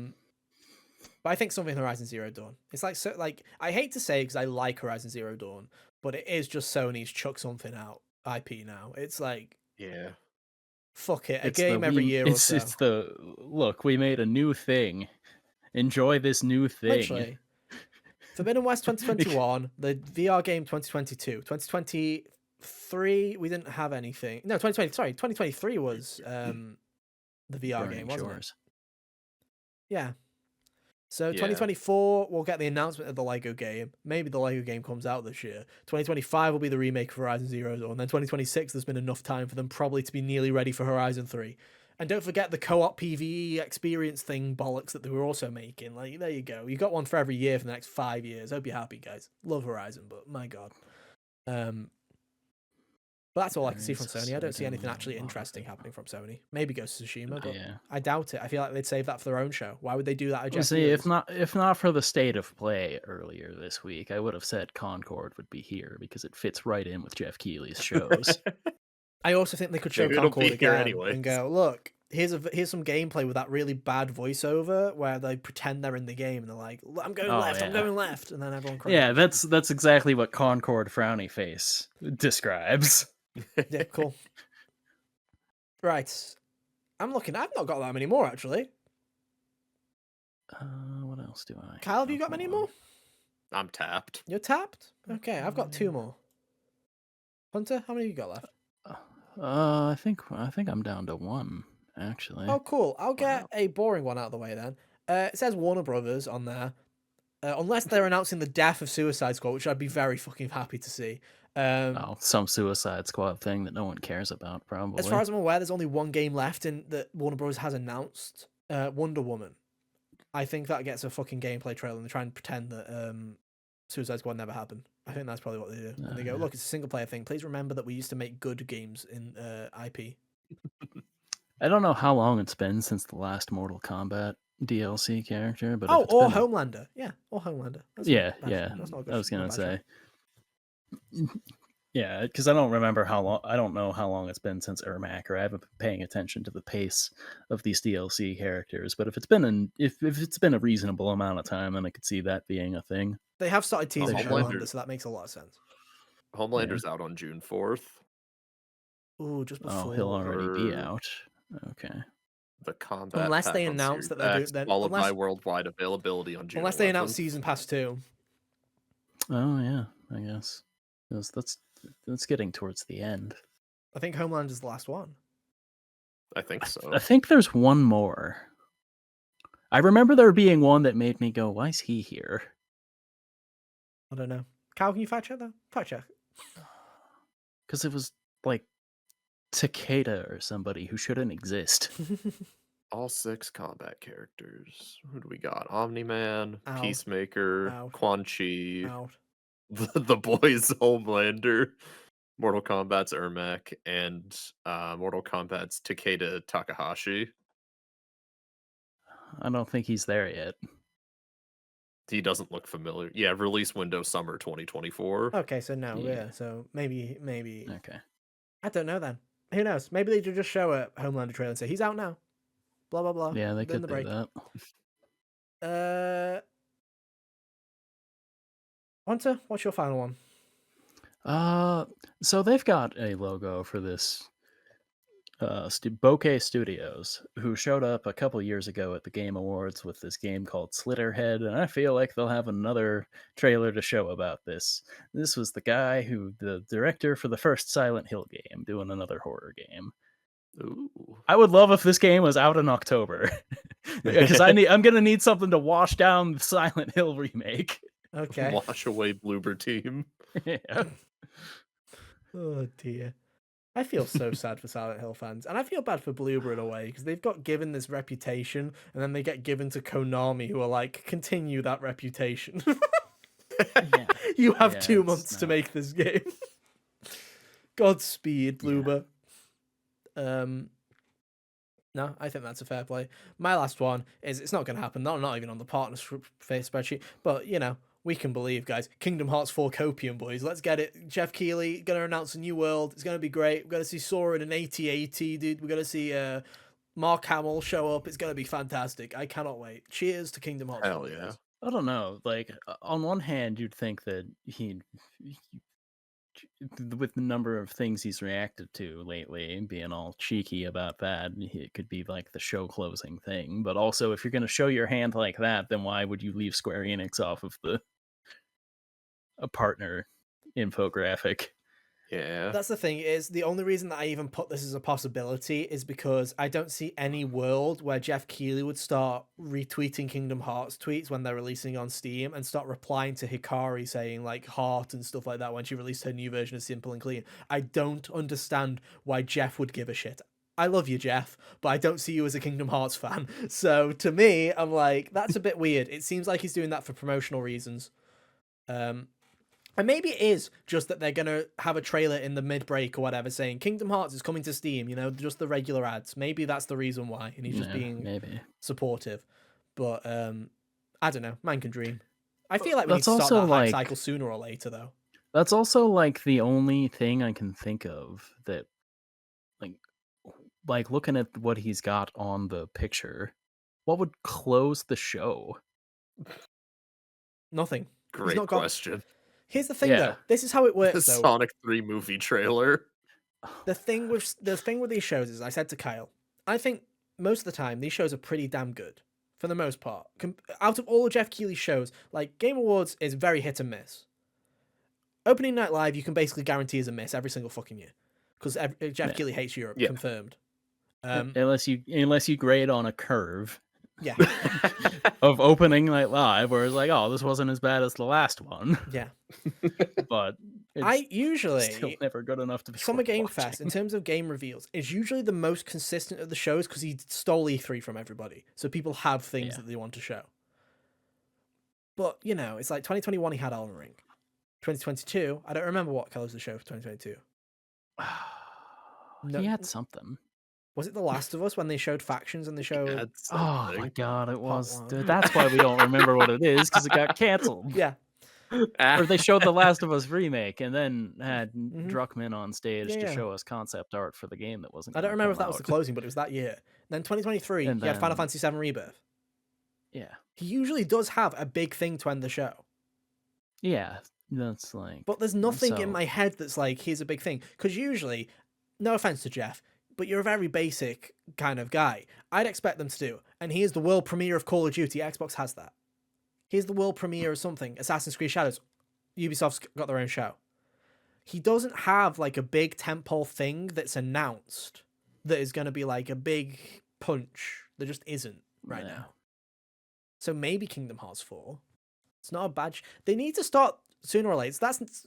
But I think something Horizon Zero Dawn. It's like so like I hate to say because I like Horizon Zero Dawn, but it is just Sony's chuck something out IP now. It's like Yeah. fuck it, a It's the game every year or so. it's the look, we made a new thing. Enjoy this new thing. Literally. Forbidden West 2021, the VR game 2022. 2023 we didn't have anything. No, 2023 was the VR game, Burning wasn't it? Shores. Yeah. So Yeah. 2024, we'll get the announcement of the Lego game. Maybe the Lego game comes out this year. 2025 will be the remake of Horizon Zero Dawn. And then 2026, there's been enough time for them probably to be nearly ready for Horizon 3. And don't forget the co-op PvE experience thing bollocks that they were also making. Like, there you go. You got one for every year for the next 5 years. Hope you're happy, guys. Love Horizon, but my god. But that's all I can see from Sony. I don't see anything actually interesting happening from Sony. Maybe Ghost of Tsushima, but Yeah. I doubt it. I feel like they'd save that for their own show. Why would they do that? At Jeff See, Keighley's? if not for the state of play earlier this week, I would have said Concord would be here because it fits right in with Jeff Keighley's shows. I also think they could show Maybe it'll Concord be here again anyways. and go, look, here's some gameplay with that really bad voiceover where they pretend they're in the game and they're like, I'm going left, I'm going left, and then everyone cries. Yeah, that's exactly what Concord frowny face describes. Yeah, cool. Right. I'm looking. I've not got that many more, actually. What else do I Kyle, have you got many more? I'm tapped. You're tapped? Okay, I've got 2 more. Hunter, how many have you got left? I think I'm down to 1, actually. Oh, cool. I'll get a boring one out of the way then. It says Warner Brothers on there. Unless they're announcing the death of Suicide Squad, which I'd be very fucking happy to see. Some Suicide Squad thing that no one cares about, probably. As far as I'm aware, there's only one game left in that Warner Bros. Has announced. Wonder Woman. I think that gets a fucking gameplay trailer and they try and pretend that Suicide Squad never happened. I think that's probably what they do. And they go, look, it's a single player thing. Please remember that we used to make good games in IP. I don't know how long it's been since the last Mortal Kombat DLC character, but or Homelander. Yeah, or Homelander. That's yeah. That's not good. I was gonna say. Yeah, because I don't remember how long. I don't know how long it's been since Ermac, or I haven't been paying attention to the pace of these DLC characters. But if it's been if it's been a reasonable amount of time, then I could see that being a thing. They have started teasing Homelander. Homelander, so that makes a lot of sense. Homelander's out on June 4th. Ooh, just before. Oh, he'll already be out. Okay. The combat unless pack they on announce Series that they're X, doing followed by worldwide availability on June. Unless 11th. they announce Season Pass 2. Oh yeah, I guess that's getting towards the end. I think Homelander's the last one. I think so. I think there's one more. I remember there being one that made me go, "Why is he here?" I don't know. Cal, can you fact check that? Fact check. Because it was like Takeda or somebody who shouldn't exist. All 6 combat characters. Who do we got? Omni-Man, Out. Peacemaker, Out. Quan Chi, Out. the boys Homelander, Mortal Kombat's Ermac, and Mortal Kombat's Takeda Takahashi. I don't think he's there yet. He doesn't look familiar. Yeah, release window summer 2024. Okay, so no, yeah. So maybe. Okay. I don't know then. Who knows? Maybe they should just show a Homelander trailer and say he's out now. Blah blah blah. Yeah, they Then could the do break. that. Hunter, what's your final one? So they've got a logo for this Bokeh Studios, who showed up a couple years ago at the Game Awards with this game called Slitterhead, and I feel like they'll have another trailer to show about this. This was the director for the first Silent Hill game, doing another horror game. Ooh. I would love if this game was out in October, because I'm gonna need something to wash down the Silent Hill remake. Okay. Wash away Bloober Team. Yeah. Oh dear. I feel so sad for Silent Hill fans, and I feel bad for Bloober in a way because they've got given this reputation, and then they get given to Konami, who are like, continue that reputation. Yeah. You have Yeah, 2 months to make this game. Godspeed, Yeah. Bloober. No, I think that's a fair play. My last one is it's not going to happen. Not even on the partner spreadsheet, but you know we can believe, guys. Kingdom Hearts 4 Copium, boys. Let's get it. Jeff Keighley going to announce a new world. It's going to be great. We're going to see Sora in an AT-AT, dude. We're going to see Mark Hamill show up. It's going to be fantastic. I cannot wait. Cheers to Kingdom Hearts 4. Hell yeah. Guys. I don't know. Like, on one hand, you'd think that with the number of things he's reacted to lately, being all cheeky about that, it could be like the show closing thing. But also, if you're going to show your hand like that, then why would you leave Square Enix off of a partner infographic? Yeah. That's the thing, is the only reason that I even put this as a possibility is because I don't see any world where Jeff Keighley would start retweeting Kingdom Hearts tweets when they're releasing on Steam and start replying to Hikari saying like heart and stuff like that when she released her new version of Simple and Clean. I don't understand why Jeff would give a shit. I love you, Jeff, but I don't see you as a Kingdom Hearts fan. So to me, I'm like, that's a bit weird. It seems like he's doing that for promotional reasons. And maybe it is just that they're going to have a trailer in the mid-break or whatever saying Kingdom Hearts is coming to Steam, you know, just the regular ads. Maybe that's the reason why, and he's just being supportive. But I don't know. Man can dream. I feel like we need to start that hype cycle sooner or later, though. That's also like the only thing I can think of that, like looking at what he's got on the picture, what would close the show? Nothing. Great question. Here's the thing, though. This is how it works, the though. Sonic 3 movie trailer. The thing with these shows is, I said to Kyle, I think most of the time these shows are pretty damn good for the most part. Out of all of Jeff Keighley's shows, like Game Awards is very hit and miss. Opening Night Live, you can basically guarantee is a miss every single fucking year because Jeff Keighley hates Europe. Yeah. Confirmed. Unless you grade on a curve. Yeah. Of Opening Night Live, where it's like, oh, this wasn't as bad as the last one. Yeah. But I usually still never good enough to be Summer Game Fest, in terms of game reveals, is usually the most consistent of the shows because he stole E3 from everybody. So people have things that they want to show. But, you know, it's like 2021 he had Elden Ring. 2022, I don't remember what colors the show for 2022. He had something. Was it The Last of Us when they showed factions and they showed... Oh my god, it was. That's why we don't remember what it is, because it got canceled. Yeah. Or they showed The Last of Us remake and then had Druckmann on stage to show us concept art for the game that wasn't. I don't remember if that was the closing, but it was that year. Then 2023, he had Final Fantasy VII Rebirth. Yeah. He usually does have a big thing to end the show. Yeah, that's like... But there's nothing in my head that's like, here's a big thing. Because usually, no offense to Jeff, but you're a very basic kind of guy. I'd expect them to do, and here's the world premiere of Call of Duty. Xbox has that. Here's the world premiere of something. Assassin's Creed Shadows. Ubisoft's got their own show. He doesn't have like a big tentpole thing that's announced that is going to be like a big punch. There just isn't right now. So maybe Kingdom Hearts 4. It's not a bad... They need to start sooner or later. That's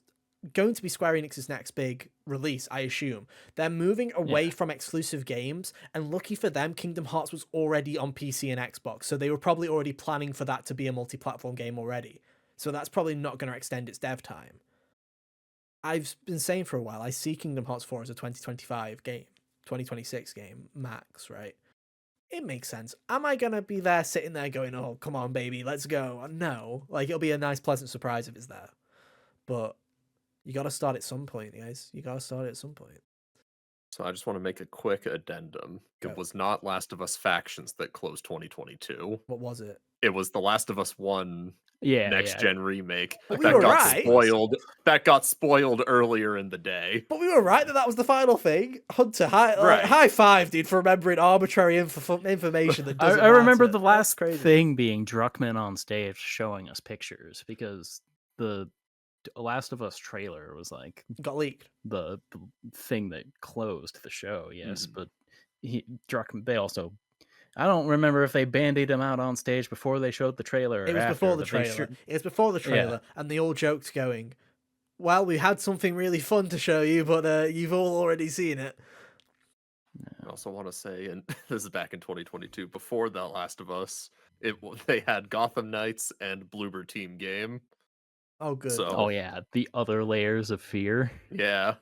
going to be Square Enix's next big release, I assume. They're moving away from exclusive games, and lucky for them, Kingdom Hearts was already on PC and Xbox, so they were probably already planning for that to be a multi-platform game already. So that's probably not going to extend its dev time. I've been saying for a while, I see Kingdom Hearts 4 as a 2025 game, 2026 game, max, right? It makes sense. Am I going to be there sitting there going, oh, come on, baby, let's go? No. Like, it'll be a nice, pleasant surprise if it's there. But you got to start at some point, guys. You got to start at some point. So I just want to make a quick addendum. It was not Last of Us Factions that closed 2022. What was it? it was The Last of Us 1 next Yeah. gen remake But we that were got right. spoiled. That got spoiled earlier in the day. But we were right that that was the final thing. Hunter, Right. high five, dude, for remembering arbitrary information that doesn't I remember matter. the That's last crazy. thing being Druckmann on stage showing us pictures, because the Last of Us trailer was like Got leaked. the thing that closed the show. Yes, Mhm. but Druckmann. They also. I don't remember if they bandied him out on stage before they showed the trailer or It was after. before the But they trailer. It was before the trailer, and they all joked, going, "Well, we had something really fun to show you, but you've all already seen it." I also want to say, and this is back in 2022, before The Last of Us, they had Gotham Knights and Bloober Team game. Oh, good. Oh So yeah, the other layers of fear. yeah,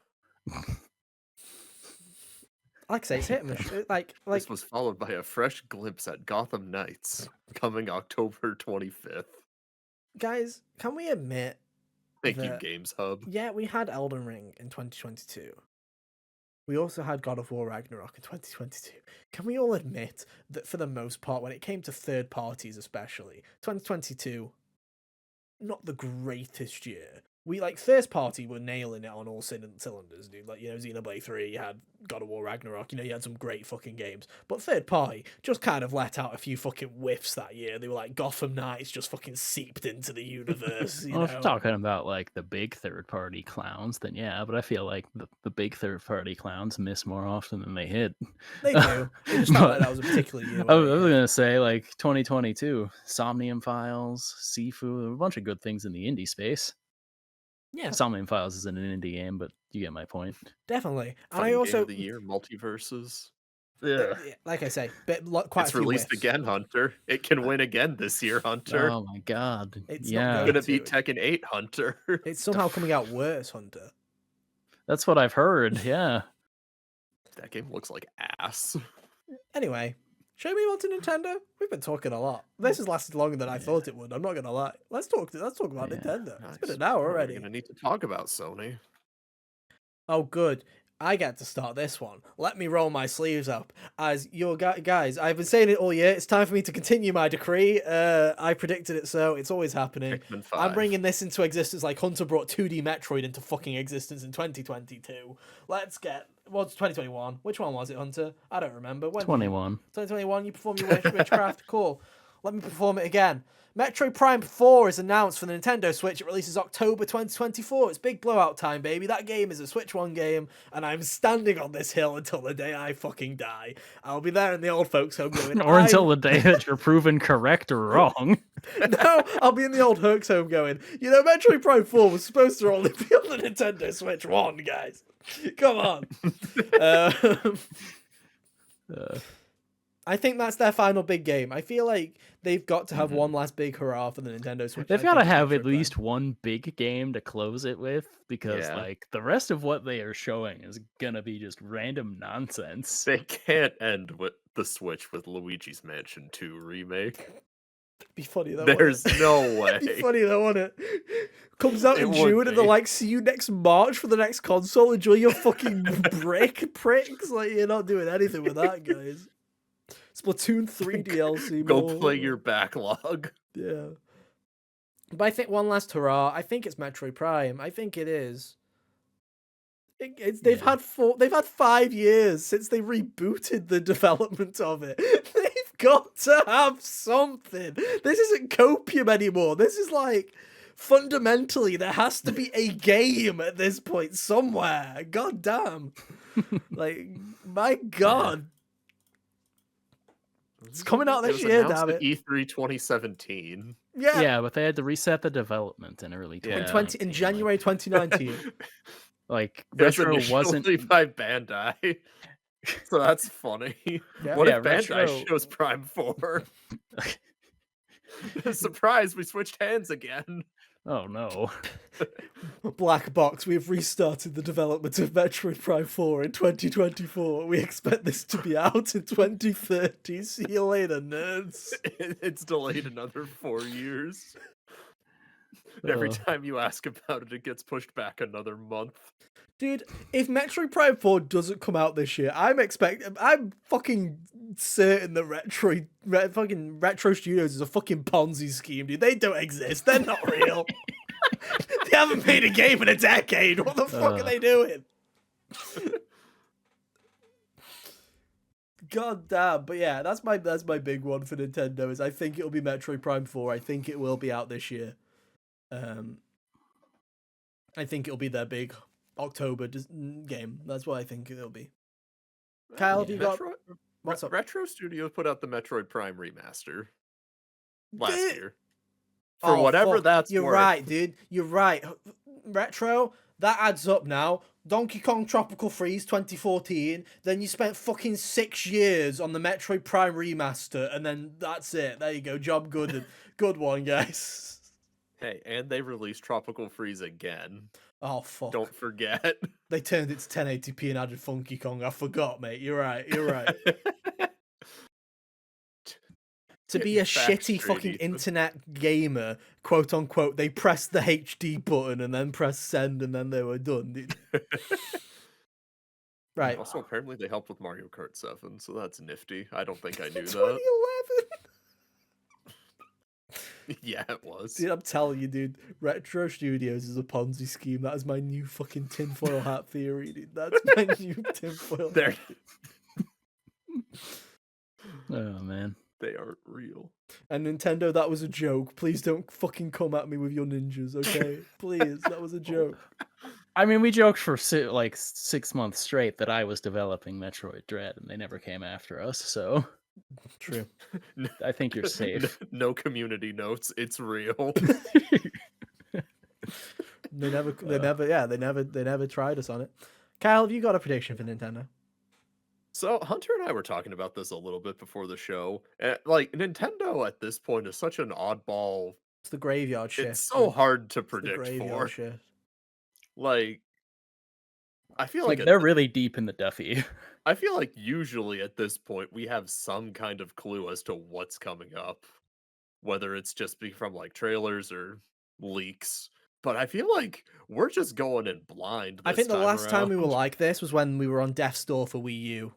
Like I say, it's hit and miss. this was followed by a fresh glimpse at Gotham Knights coming October 25th. Guys, can we admit Thank you, that, Games Hub. yeah, we had Elden Ring in 2022. We also had God of War Ragnarok in 2022. Can we all admit that for the most part, when it came to third parties especially, 2022, not the greatest year. We, like, first party were nailing it on all cylinders, dude. Like, you know, Xenoblade 3, you had God of War Ragnarok, you know, you had some great fucking games. But third party just kind of let out a few fucking whiffs that year. They were like, Gotham Knights just fucking seeped into the universe, you Well, if know? you're talking about like the big third party clowns, then yeah, but I feel like the big third party clowns miss more often than they hit. They do. It just felt like But that was a particular year I where was, it I was hit. gonna say like 2022, Somnium Files, Sifu, a bunch of good things in the indie space. Yeah, Somnium Files isn't an indie game, but you get my point. definitely. And I Fighting game also, of the year, multiverses. Yeah. like I say, quite a It's few released whiffs. again, Hunter. It can win again this year, Hunter. Oh my god, It's not yeah, going Gonna to. beat Tekken 8, Hunter. It's somehow coming out worse, Hunter. that's what I've heard. Yeah, That game looks like ass. Anyway, show me on to Nintendo. We've been talking a lot. This has lasted longer than I thought it would. I'm not gonna lie. Let's talk about Yeah. Nintendo. It's been Nice. an hour We're already. gonna need to talk about Sony. Oh, good. I get to start this one. Let me roll my sleeves up. As your guys, I've been saying it all year. It's time for me to continue my decree. I predicted it, so it's always happening. Pikmin I'm 5. bringing this into existence like Hunter brought 2D Metroid into fucking existence in 2022. What's 2021? Which one was it, Hunter? I don't remember. 21. 2021, you perform your witchcraft. Cool. Let me perform it again. Metroid Prime 4 is announced for the Nintendo Switch. It releases October 2024. It's big blowout time, baby. That game is a Switch 1 game, and I'm standing on this hill until the day I fucking die. I'll be there in the old folks' home going, Or until the day that you're proven correct or wrong. No, I'll be in the old folks' home going, you know, Metroid Prime 4 was supposed to only be on the Nintendo Switch 1, guys. Come on. I think that's their final big game. I feel like they've got to have one last big hurrah for the Nintendo Switch. They've I got to think have Metroid at least one big game to close it with, because Yeah. like the rest of what they are showing is gonna be just random nonsense. They can't end with the Switch with Luigi's Mansion 2 remake. Be funny though. There's no Be way. funny though, wouldn't it? Comes out It in would June and they're be. like, see you next March for the next console. Enjoy your fucking break, pricks. Like, you're not doing anything with that, guys. Splatoon 3 DLC. Go more. play your backlog. Yeah. But I think one last hurrah. I think it's Metroid Prime. I think it is. They've had 5 years since they rebooted the development of it. They've got to have something. This isn't copium anymore. This is like, fundamentally, there has to be a game at this point somewhere. God damn. Like, my God. It's coming out this year, damn it. E3 2017. Yeah. Yeah, but they had to reset the development in early Yeah. 2019. In January 2019. Like It was Retro initially wasn't. by Bandai. So that's funny. Yeah. What Yeah, if Bandai Retro- shows Prime 4? Surprise, we switched hands again. Oh no. Black box, we have restarted the development of Metroid Prime 4 in 2024. We expect this to be out in 2030. See you later, nerds. It's delayed another 4 years. Every Uh, time you ask about it, it gets pushed back another month. Dude, if Metroid Prime 4 doesn't come out this year, I'm fucking certain that fucking Retro Studios is a fucking Ponzi scheme, dude. They don't exist. They're not real. They haven't made a game in a decade. What the fuck are they doing? God damn. But yeah, that's my big one for Nintendo is I think it'll be Metroid Prime 4. I think it will be out this year. I think it'll be their big October game. That's what I think it'll be. Kyle, have you got what's up? Retro Studios put out the Metroid Prime remaster last Dude. year. For Oh whatever fuck. that's You're worth. right, dude. You're right. Retro, that adds up now. Donkey Kong Tropical Freeze 2014. Then you spent fucking 6 years on the Metroid Prime remaster, and then that's it. There you go. Job good. Good one, guys. Hey, and they released Tropical Freeze again. Oh fuck. Don't forget. They turned it to 1080p and added Funky Kong. I forgot, mate. You're right. You're right. To be a shitty fucking internet gamer, quote unquote, they pressed the HD button and then pressed send and then they were done, dude. Right. Also, apparently they helped with Mario Kart 7, so that's nifty. I don't think I knew 2011. that. Yeah, it was. Dude, I'm telling you, dude, Retro Studios is a Ponzi scheme. That is my new fucking tinfoil hat theory, dude. That's my new tinfoil hat. Oh, man. They aren't real. And Nintendo, that was a joke. Please don't fucking come at me with your ninjas, okay? Please, that was a joke. I mean, we joked for like 6 months straight that I was developing Metroid Dread, and they never came after us. So true. I think you're safe. No community notes. It's real. They never tried us on it. Kyle, have you got a prediction for Nintendo? So Hunter and I were talking about this a little bit before the show. Like Nintendo at this point is such an oddball. It's the graveyard shift. It's so hard to predict for. Shift. Like, I feel like they're really deep in the Duffy. I feel like usually at this point we have some kind of clue as to what's coming up, whether it's just from like trailers or leaks. But I feel like we're just going in blind. I think the last time we were around. like this was when we were on Death's Door for Wii U.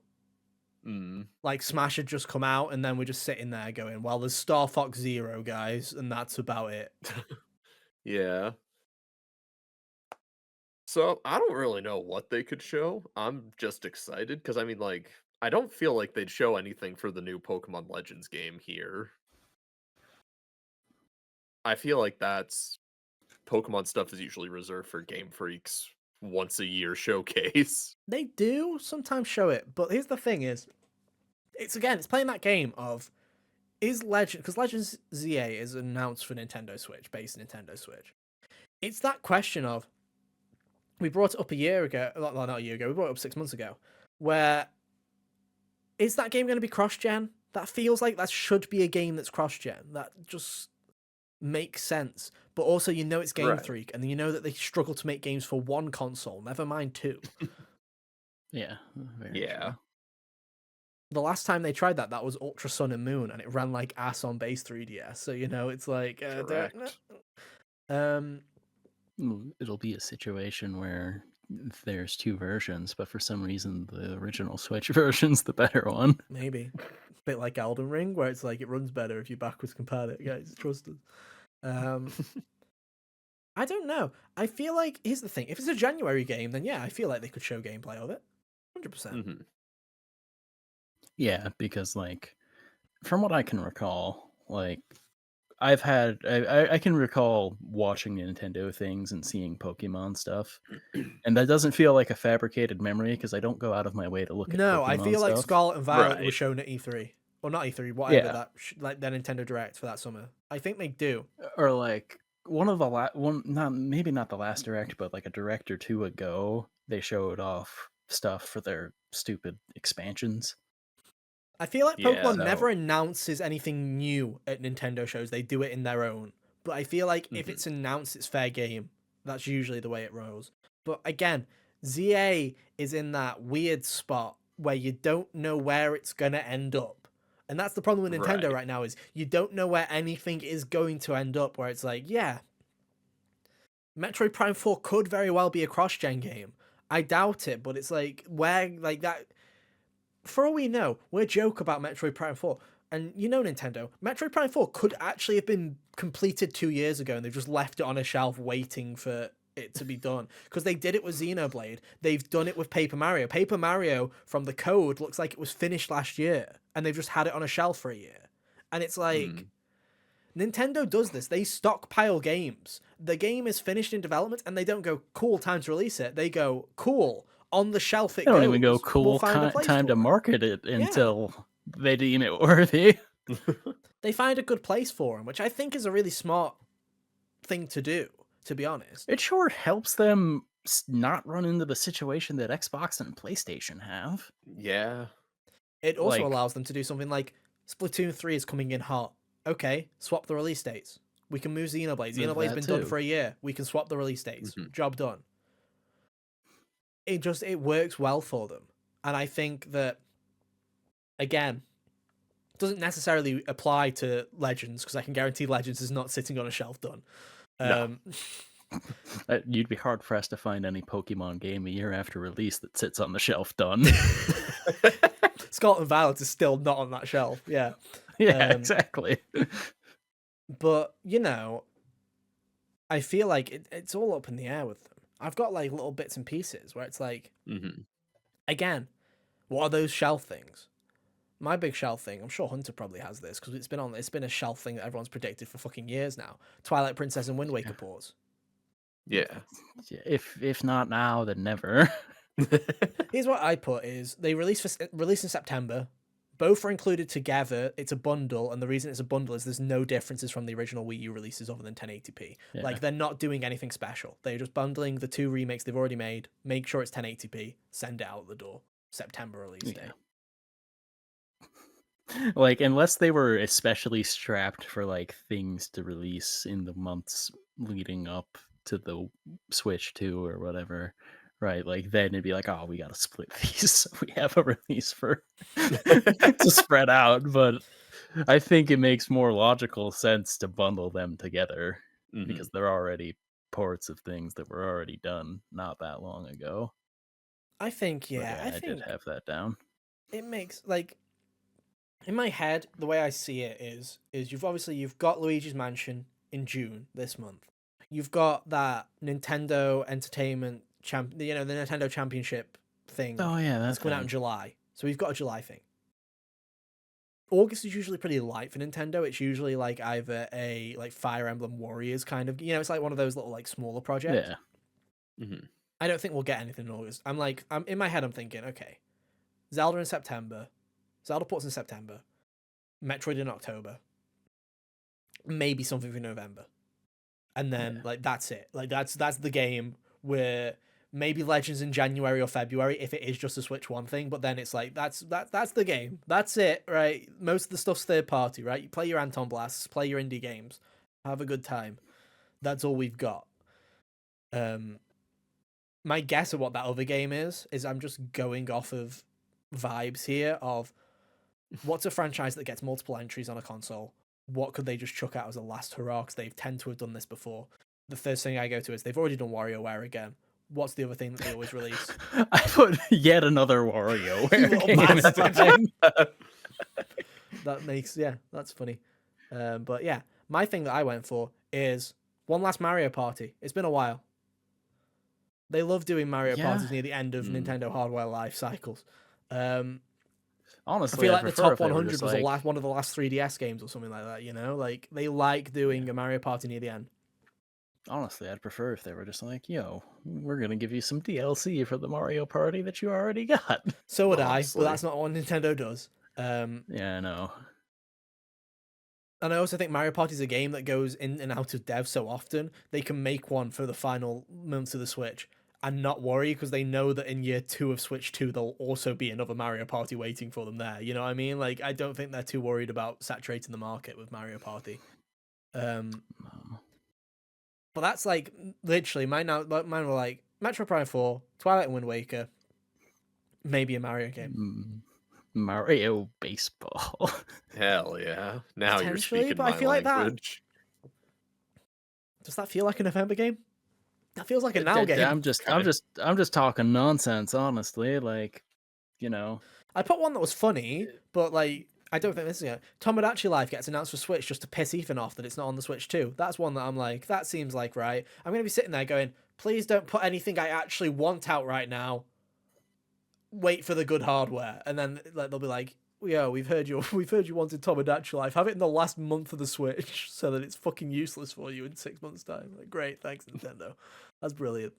Mm. Like Smash had just come out, and then we're just sitting there going, "Well, there's Star Fox Zero, guys, and that's about it." Yeah. So I don't really know what they could show. I'm just excited because I mean, like, I don't feel like they'd show anything for the new Pokemon Legends game here. I feel like that's Pokemon stuff is usually reserved for Game Freak's once a year showcase. They do sometimes show it, but here's the thing: it's playing that game of is Legend because Legends ZA is announced for Nintendo Switch, based Nintendo Switch. It's that question of we brought it up a year ago, not a year ago. We brought it up 6 months ago. Where is that game going to be cross-gen? That feels like that should be a game that's cross-gen. That just makes sense. But also, you know, it's Game Freak, and you know that they struggle to make games for one console, never mind two. Yeah. Yeah. True. The last time they tried that was Ultra Sun and Moon, and it ran like ass on base 3DS. So you know, it's like, it'll be a situation where there's two versions, but for some reason the original Switch version's the better one. Maybe. A bit like Elden Ring, where it's like it runs better if you backwards compare it. Guys, trust us. I don't know. I feel like, here's the thing. If it's a January game, then yeah, I feel like they could show gameplay of it. 100%. Mm-hmm. Yeah, because like, from what I can recall, like, I can recall watching Nintendo things and seeing Pokemon stuff, and that doesn't feel like a fabricated memory because I don't go out of my way to look at No, Pokemon I feel stuff. like Scarlet and Violet was shown at E3. Or not E3, whatever that, like their Nintendo Direct for that summer. I think they do. Or like, one of the maybe not the last Direct, but like a Direct or two ago, they showed off stuff for their stupid expansions. I feel like Pokemon never announces anything new at Nintendo shows. They do it in their own. But I feel like if it's announced, it's fair game. That's usually the way it rolls. But again, ZA is in that weird spot where you don't know where it's going to end up. And that's the problem with Nintendo right now is you don't know where anything is going to end up, where it's like, yeah, Metroid Prime 4 could very well be a cross-gen game. I doubt it, but it's like, where, like, that... For all we know, we'll joke about Metroid Prime 4, and you know Nintendo, Metroid Prime 4 could actually have been completed 2 years ago, and they've just left it on a shelf waiting for it to be done. Because they did it with Xenoblade, they've done it with Paper Mario. Paper Mario, from the code, looks like it was finished last year, and they've just had it on a shelf for a year. And it's like... Nintendo does this. They stockpile games. The game is finished in development, and they don't go, cool, time to release it. They go, cool, on the shelf it They don't goes. even go, We'll cool, find a place time for to it. market it Yeah. until they deem it worthy. They find a good place for them, which I think is a really smart thing to do, to be honest. It sure helps them not run into the situation that Xbox and PlayStation have. Yeah. It also Like, allows them to do something like Splatoon 3 is coming in hot. Okay, swap the release dates. We can move Xenoblade. Xenoblade's been done for a year. We can swap the release dates. Job done. It works well for them. And I think that, again, doesn't necessarily apply to Legends, because I can guarantee Legends is not sitting on a shelf done. No. You'd be hard pressed to find any Pokemon game a year after release that sits on the shelf done. Scarlet and Violet is still not on that shelf. Yeah. Yeah, exactly. But, you know, I feel like it's all up in the air with them. I've got like little bits and pieces where it's like, again, what are those shelf things? My big shelf thing, I'm sure Hunter probably has this, because it's been a shelf thing that everyone's predicted for fucking years now. Twilight Princess and Wind Waker ports. Yeah. If not now, then never. Here's what I put is they release in September. Both are included together. It's a bundle, and the reason it's a bundle is there's no differences from the original Wii U releases other than 1080p. Yeah. Like, they're not doing anything special. They're just bundling the 2 remakes they've already made, make sure it's 1080p, send it out the door. September release date. Like, unless they were especially strapped for like things to release in the months leading up to the Switch 2 or whatever, right? Like, then it'd be like, oh, we gotta split these so we have a release for to spread out. But I think it makes more logical sense to bundle them together because they're already ports of things that were already done not that long ago. I think, I did have that down. It makes, like, in my head, the way I see it is you've got Luigi's Mansion in June this month. You've got that Nintendo Entertainment the Nintendo Championship thing. Oh yeah, that's coming out in July. So we've got a July thing. August is usually pretty light for Nintendo. It's usually like either a like Fire Emblem Warriors kind of, it's like one of those little like smaller projects. Yeah. I don't think we'll get anything in August. I'm in my head, I'm thinking, okay, Zelda in September. Zelda ports in September. Metroid in October. Maybe something for November. And then like that's it. Like that's the game where maybe Legends in January or February if it is just a Switch 1 thing, but then it's like that's the game. That's it, right? Most of the stuff's third party, right? You play your Anton Blasts, play your indie games, have a good time. That's all we've got. My guess of what that other game is I'm just going off of vibes here of what's a franchise that gets multiple entries on a console? What could they just chuck out as a last hurrah? Because they tend to have done this before. The first thing I go to is they've already done WarioWare again. What's the other thing that they always release? I put yet another WarioWare game. That makes, that's funny. But yeah, my thing that I went for is one last Mario Party. It's been a while. They love doing Mario parties near the end of Nintendo hardware life cycles. Honestly, I feel like the top 100 was like... one of the last 3DS games or something like that, Like, they like doing a Mario Party near the end. Honestly, I'd prefer if they were just like, yo, we're going to give you some DLC for the Mario Party that you already got. So would I, but that's not what Nintendo does. Yeah, I know. And I also think Mario Party is a game that goes in and out of dev so often, they can make one for the final months of the Switch and not worry because they know that in year 2 of Switch 2, there'll also be another Mario Party waiting for them there. You know what I mean? Like, I don't think they're too worried about saturating the market with Mario Party. But that's like, literally, mine were like Metroid Prime 4, Twilight and Wind Waker, maybe a Mario game. Mario Baseball. Hell yeah. Now you're speaking but my I feel language. Does that feel like a November game? That feels like a now game. I'm just talking nonsense, honestly. Like, you know, I put one that was funny, but like I don't think this is it. Tomodachi Life gets announced for Switch just to piss Ethan off that it's not on the Switch too. That's one that I'm like, that seems like right. I'm gonna be sitting there going, please don't put anything I actually want out right now. Wait for the good hardware, and then like they'll be like, "Yeah, we've heard you. We've heard you wanted Tomodachi Life. Have it in the last month of the Switch, so that it's fucking useless for you in 6 months' time." Like, great, thanks Nintendo. That's brilliant.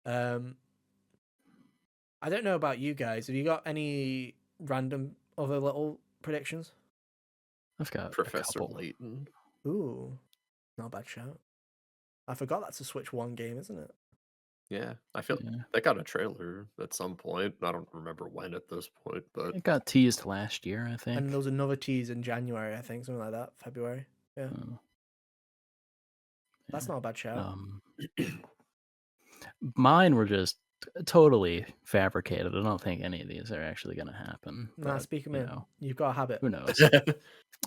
I don't know about you guys. Have you got any random other little predictions? I've got a Professor couple. Layton. Ooh, not a bad shout. I forgot that's a Switch 1 game, isn't it? Yeah, I feel Yeah. they got a trailer at some point. I don't remember when at this point, but It got teased last year, I And there think. was another tease in January, I think, something like that. February. Yeah, Uh, that's yeah. not a bad shout. Mine were just totally fabricated. I don't think any of these are actually going to happen. Nah, But speak 'em you in. know, You've got a habit. who knows?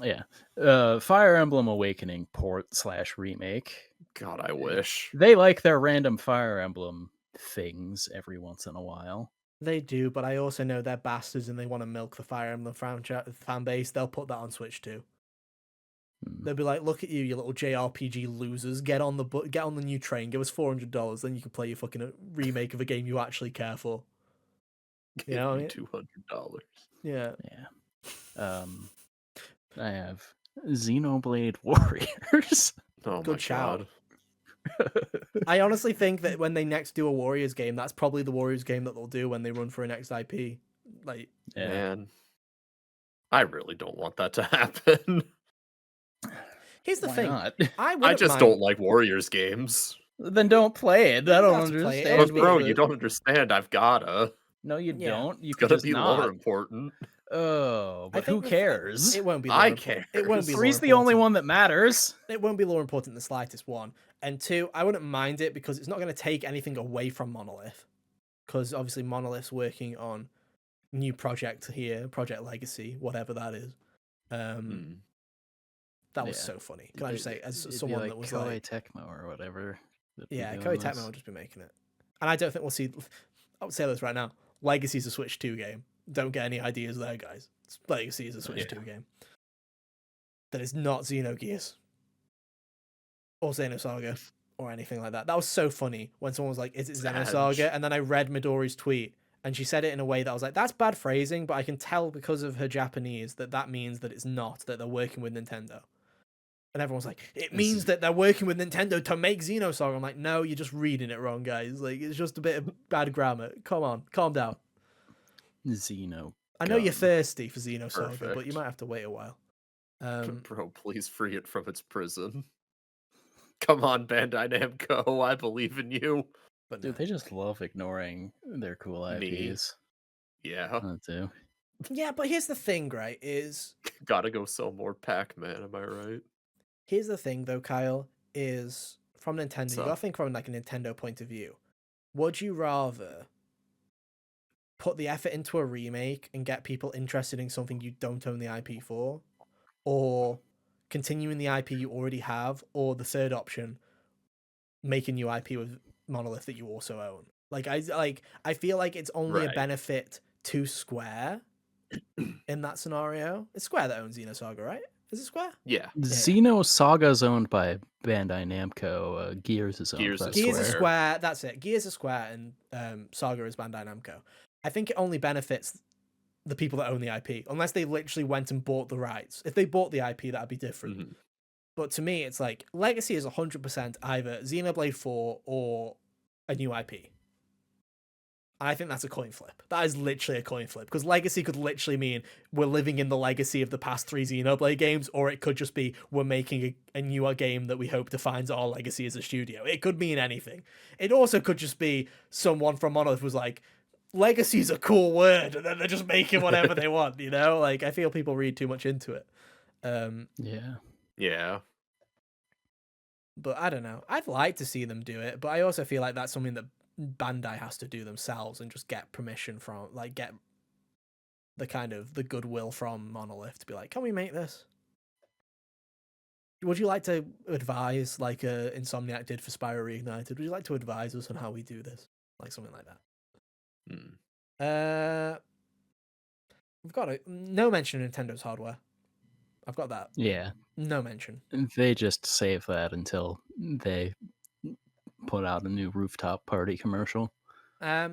Yeah. Fire Emblem Awakening port/remake. God, I wish. They like their random Fire Emblem things every once in a while. They do, but I also know they're bastards and they want to milk the Fire Emblem fan base. They'll put that on Switch too. Hmm. They'll be like, "Look at you, you little JRPG losers! Get on the new train. Give us $400, then you can play your fucking remake of a game you actually care for." You Give know what I me mean? $200. Yeah. Yeah. I have Xenoblade Warriors. Oh my Good shout. god. I honestly think that when they next do a Warriors game, that's probably the Warriors game that they'll do when they run for a next IP. Like, Yeah. Man, I really don't want that to happen. here's the Why thing. not? I I wouldn't just mind. don't like Warriors games. Then don't play it. You I don't don't have to play it. It'll understand just But be bro, what you the. don't understand. I've gotta. No, you yeah. don't. You It's could gonna just be lore not. important. Oh, I but who think cares? it won't be I lore important. It won't cares. be lore Three's the only important. one that matters. It won't be lore important in the slightest, one. And two, I wouldn't mind it because it's not going to take anything away from Monolith. Because obviously Monolith's working on new project here, Project Legacy, whatever that is. Hmm. That was Yeah. so funny. Can I just say, as It'd be someone like that was Koei like, Tecmo or whatever. That'd be yeah, doing Koei Tecmo this. will just be making it. And I don't think we'll see. I'll say this right now: Legacy's a Switch 2 game. Don't get any ideas there, guys. Legacy is a Switch 2 game. That is not Xenogears or Xenosaga or anything like that. That was so funny when someone was like, "Is it Xenosaga?" And then I read Midori's tweet, and she said it in a way that I was like, "That's bad phrasing," but I can tell because of her Japanese that that means that it's not, that they're working with Nintendo. And everyone's like, "It means that they're working with Nintendo to make Xenosaga." I'm like, "No, you're just reading it wrong, guys. Like, it's just a bit of bad grammar. Come on, calm down." Xeno. I know you're Gun. thirsty for Xenosaga, but you Perfect. might have to wait a while. Bro, please free it from its prison. Come on, Bandai Namco, I believe in you. But Dude, no. they just love ignoring their cool Me. IPs. Yeah. I do. Yeah, but here's the thing, right? Gotta go sell more Pac-Man, am I right? Here's the thing, though, Kyle, is from Nintendo. You So, gotta think from like a Nintendo point of view. Would you rather put the effort into a remake and get people interested in something you don't own the IP for, or continuing the IP you already have, or the third option, make a new IP with Monolith that you also own? I feel like it's only a right. benefit to Square in that scenario. It's Square that owns Xenosaga, right? Is it Square? Yeah. Xenosaga is owned by Bandai Namco. Gears is owned Gears by is Gears is Square. Square. Square. That's it. Gears is Square, and Saga is Bandai Namco. I think it only benefits the people that own the IP, unless they literally went and bought the rights. If they bought the IP, that'd be different. Mhm. But to me, it's like Legacy is 100% either Xenoblade 4 or a new IP. And I think that's a coin flip. That is literally a coin flip. Because Legacy could literally mean we're living in the legacy of the past 3 Xenoblade games, or it could just be we're making a newer game that we hope defines our legacy as a studio. It could mean anything. It also could just be someone from Monolith was like, legacy's a cool word, and then they're just making whatever they want, you know? Like, I feel people read too much into it. Yeah. Yeah. But I don't know. I'd like to see them do it, but I also feel like that's something that Bandai has to do themselves and just get permission from, like, get the kind of the goodwill from Monolith to be like, can we make this? would you like to advise, like Insomniac did for Spyro Reignited? Would you like to advise us on how we do this, like something like that? Hmm. We've got no mention of Nintendo's hardware. I've got that. Yeah, No mention. they just save that until they put out a new rooftop party commercial. I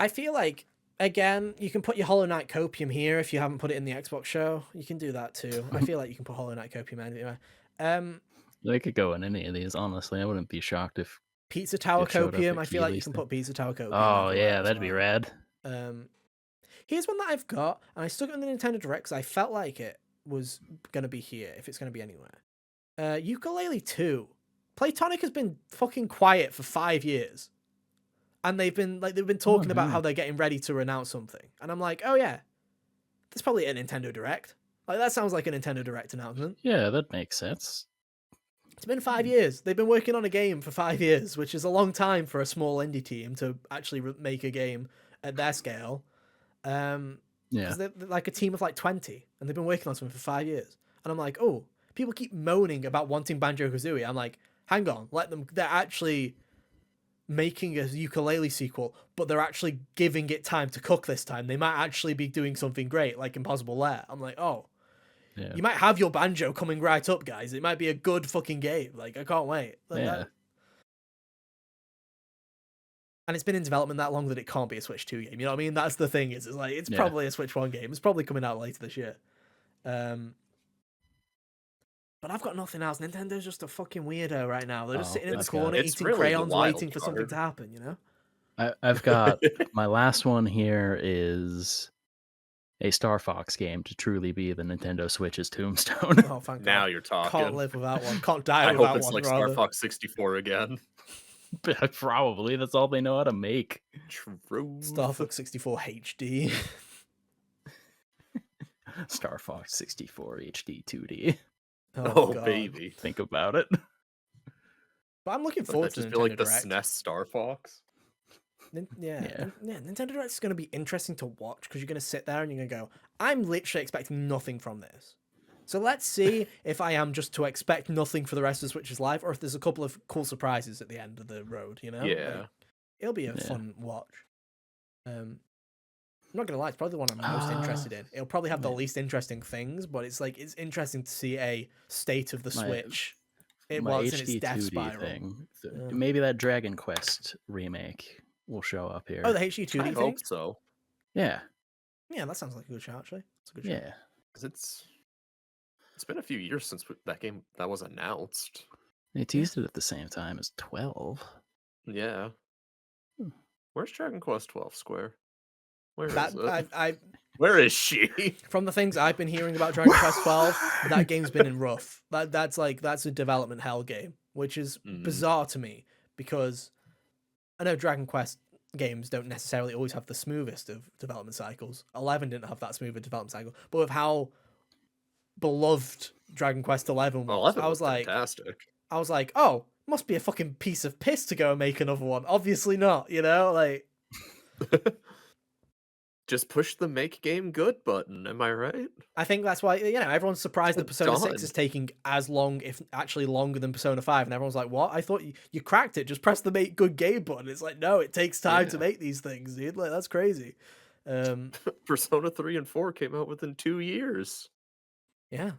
feel like, again, you can put your Hollow Knight Copium here if you haven't put it in the Xbox show. You can do that too. I feel like you can put Hollow Knight Copium anywhere. They could go in any of these, honestly. I wouldn't be shocked if Pizza Tower it showed up Copium. at I feel like you Keighley's can thing. put Pizza Tower Copium Oh everywhere yeah, as that'd be well. rad. Here's one that I've got, and I stuck it on the Nintendo Direct because I felt like it was going to be here, if it's going to be anywhere. Ukulele 2. Playtonic has been fucking quiet for 5 years. And they've been talking about how they're getting ready to announce something. And I'm like, oh yeah, that's probably a Nintendo Direct. Like, that sounds like a Nintendo Direct announcement. Yeah, that makes sense. It's been 5 years. They've been working on a game for 5 years, which is a long time for a small indie team to actually make a game at their scale. Yeah. Because they're like a team of like 20, and they've been working on something for 5 years. And I'm like, oh, people keep moaning about wanting Banjo-Kazooie. I'm like, hang on, let them. They're actually making a ukulele sequel, but they're actually giving it time to cook this time. They might actually be doing something great, like Impossible Lair. I'm like, oh, Yeah. you might have your banjo coming right up, guys. It might be a good fucking game. Like, I can't wait. Like, Yeah. And it's been in development that long that it can't be a Switch 2 game. You know what I mean? That's the thing. It's like, it's probably a Switch 1 game. It's probably coming out later this year. But I've got nothing else. Nintendo's just a fucking weirdo right now. They're just sitting in the corner eating really crayons, waiting for card. something to happen, you know? I've got my last one here is a Star Fox game to truly be the Nintendo Switch's tombstone. Oh, thank God. Now you're talking. Can't live without one. Can't die I without one. hope it's like rather. Star Fox 64 again. Probably. That's all they know how to make. True. Star Fox 64 HD. Star Fox 64 HD 2D. Oh, God. baby. Think about it. But I'm looking forward to just Nintendo feel like the Direct. SNES Star Fox. Yeah, Nintendo Direct is going to be interesting to watch because you're going to sit there and you're going to go, I'm literally expecting nothing from this. So let's see if I am just to expect nothing for the rest of Switch's life, or if there's a couple of cool surprises at the end of the road, you know? Yeah. Like, it'll be a fun watch. I'm not going to lie, it's probably the one I'm most interested in. It'll probably have the least interesting things, but it's like, it's interesting to see a state of the Switch. My in its HD death 2D spiral. thing. Maybe that Dragon Quest remake will show up here. Oh, the HD 2D thing? I hope so. Yeah. Yeah, that sounds like a good show, actually. It's a good show. Yeah. Because it's been a few years since that game that was announced. They teased it at the same time as 12. Yeah. Where's Dragon Quest 12 Square? Where is That it? Where is she? From the things I've been hearing about Dragon Quest 12, that game's been in rough. That's a development hell game, which is bizarre to me because I know Dragon Quest games don't necessarily always have the smoothest of development cycles. 11 didn't have that smooth a development cycle, but with how beloved Dragon Quest 11 was, 11 was fantastic. I was like, oh, must be a fucking piece of piss to go and make another one. Obviously not, you know, like. Just push the make game good button, am I right? I think that's why, you know, everyone's surprised that Persona 6 is taking as long, if actually longer than Persona 5, and everyone's like, what? I thought you cracked it, just press the make good game button. It's like, no, it takes time to make these things, dude. Like, that's crazy. Persona 3 and 4 came out within 2 years. Yeah.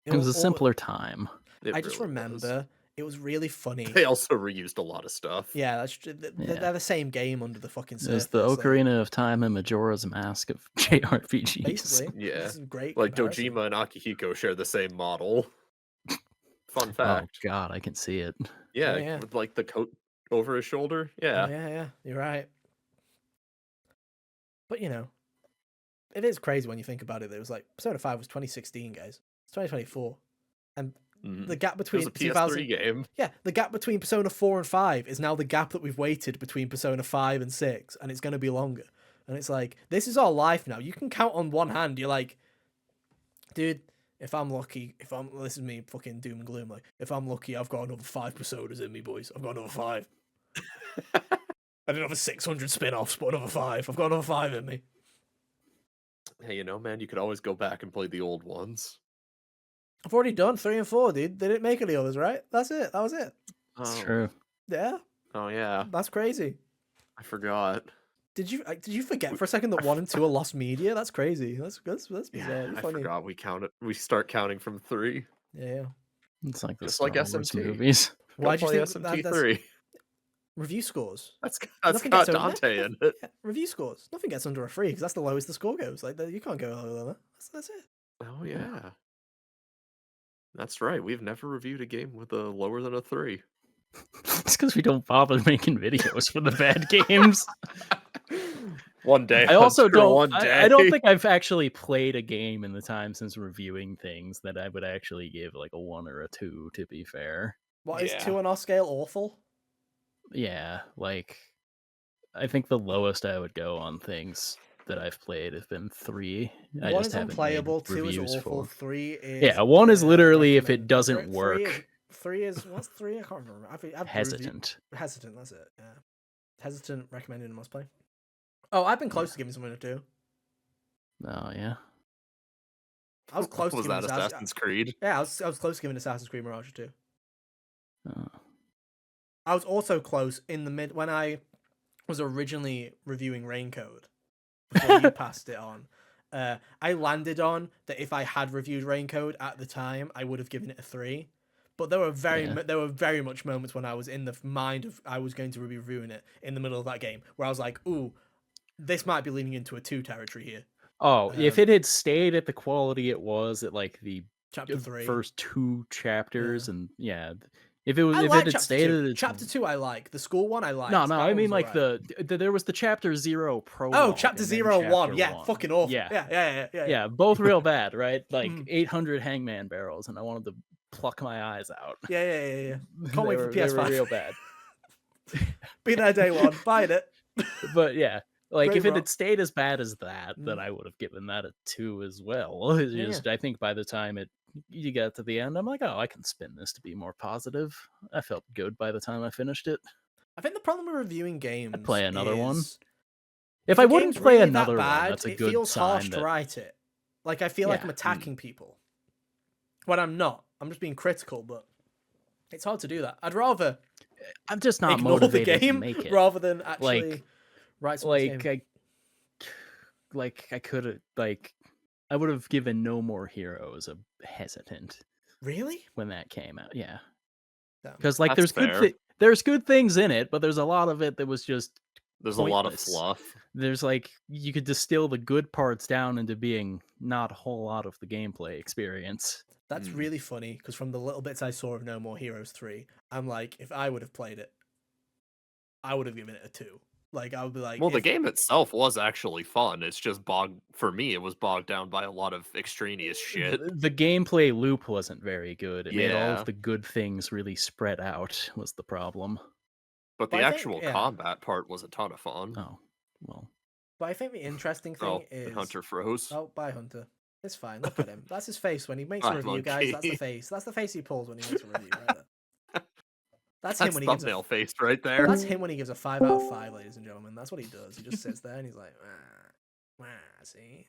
It was a simpler time. I just remember it was really funny. They also reused a lot of stuff. Yeah, that's they're the same game under the fucking surface. It's the Ocarina of Time and Majora's Mask of JRPGs. Basically, yeah, this is great. Like Dojima and Akihiko share the same model. Fun fact. Oh God, I can see it. Yeah, with like the coat over his shoulder. Yeah. Yeah, you're right. But you know, it is crazy when you think about it. It was like Persona 5 was 2016, guys. It's 2024, and the gap between it was a PS3 game. Yeah, the gap between Persona 4 and 5 is now the gap that we've waited between Persona 5 and 6, and it's going to be longer. And it's like, this is our life now. You can count on one hand. You're like, dude, if I'm lucky, this is me fucking doom and gloom. Like, if I'm lucky, I've got another 5 Personas in me, boys. I've got another 5. I didn't have a 600 spin-offs, but another 5. I've got another 5 in me. Hey, you know, man, you could always go back and play the old ones. I've already done 3 and 4, dude. They didn't make any others, right? That's it. That was it. It's Oh, true. Yeah, oh yeah, that's crazy. I forgot. Did you forget We, for a second that I 1 f- and 2 are lost media? That's crazy. That's yeah, bizarre. You're I funny. forgot we count it. We start counting from 3, Yeah. It's like the just like Star Wars SMT. movies. Go Why do you play think SMT that's 3. review scores? That's Nothing gets got over Dante in it. yeah, review scores. Nothing gets under a 3 because that's the lowest the score goes. Like you can't go lower than that. That's it. Oh Yeah. yeah, that's right. We've never reviewed a game with a lower than a 3. It's because we don't bother making videos for the bad games. One day, I also Hunter. don't. One I day. don't think I've actually played a game in the time since reviewing things that I would actually give like a 1 or a 2. To be fair, What is Yeah. 2 on our scale? Awful. yeah, like I think the lowest I would go on things that I've played have been 3. I 1 just is haven't made unplayable. 2 is reviews awful. for. 3 is Yeah, 1 is literally if it recommend. doesn't 3 is work. 3 is what's 3? I can't remember. I've Hesitant. hesitant. That's it. Yeah, hesitant. Recommended and must play. Oh, I've been close Yeah. to giving something a 2. Oh yeah. I was close to Was giving that Assassin's Creed? Yeah, I was close to giving Assassin's Creed Mirage a 2. Oh. I was also close in the mid when I was originally reviewing Raincode before you passed it on. I landed on that if I had reviewed Raincode at the time, I would have given it a 3. But there were very much moments when I was in the mind of I was going to be reviewing it in the middle of that game where I was like, "Ooh, this might be leaning into a 2 territory here." Oh, if it had stayed at the quality it was at like the Chapter 3. first 2 chapters, Yeah. and yeah, if it was I if it like had chapter stayed 2. at its Chapter 2 I like. The school one I no, liked. no, That I one mean was like alright. there was the chapter 0 Oh, prologue chapter and then 0 1. chapter Yeah, 1. fucking awful. Yeah, Yeah. yeah, both real bad, right? Like Mm. 800 hangman barrels, and I wanted to pluck my eyes out. Yeah. Can't wait for They were PS5. real bad. Be there day 1. Buying it. But yeah, like Great if it rock. had stayed as bad as that, then Mm. I would have given that a 2 as well. It's Yeah. just I think by the time you got to the end, I'm like, oh, I can spin this to be more positive. I felt good by the time I finished it. I think the problem with reviewing I'd games play another one. is If if I a wouldn't game's play really that another one, bad, that's a it good feels harsh sign to that write it. Like I feel like I'm yeah, attacking people. When I'm not. I'm just being critical, but it's hard to do that. I'd rather I'm just not ignore the motivated to game make it. rather than actually Like write someone's game. I could have I would have given No More Heroes a hesitant Really? when that came out. Yeah. No. Because like That's fair. there's good things in it, but there's a lot of it that was just There's a lot of pointless. fluff. There's like you could distill the good parts down into being not a whole lot of the gameplay experience. That's really funny because from the little bits I saw of No More Heroes 3, I'm like, if I would have played it, I would have given it a 2. Like, I would be like, Well, the if game itself was actually fun. It's just for me, it was bogged down by a lot of extraneous shit. The gameplay loop wasn't very good. It made all of Yeah, the good things really spread out was the problem. but but the I think, actual yeah. combat part was a ton of fun. Oh, well. But I think the interesting Oh, thing the is, Hunter froze. oh, bye Hunter. It's fine. Look at him. That's his face when he makes a Bye, review, guys. That's the monkey. face. That's the face he pulls when he makes a review. Right there. That's him That's when he gives thumbnail face right there. That's him when he gives a 5 out of 5, ladies and gentlemen. That's what he does. He just sits there and he's like, see.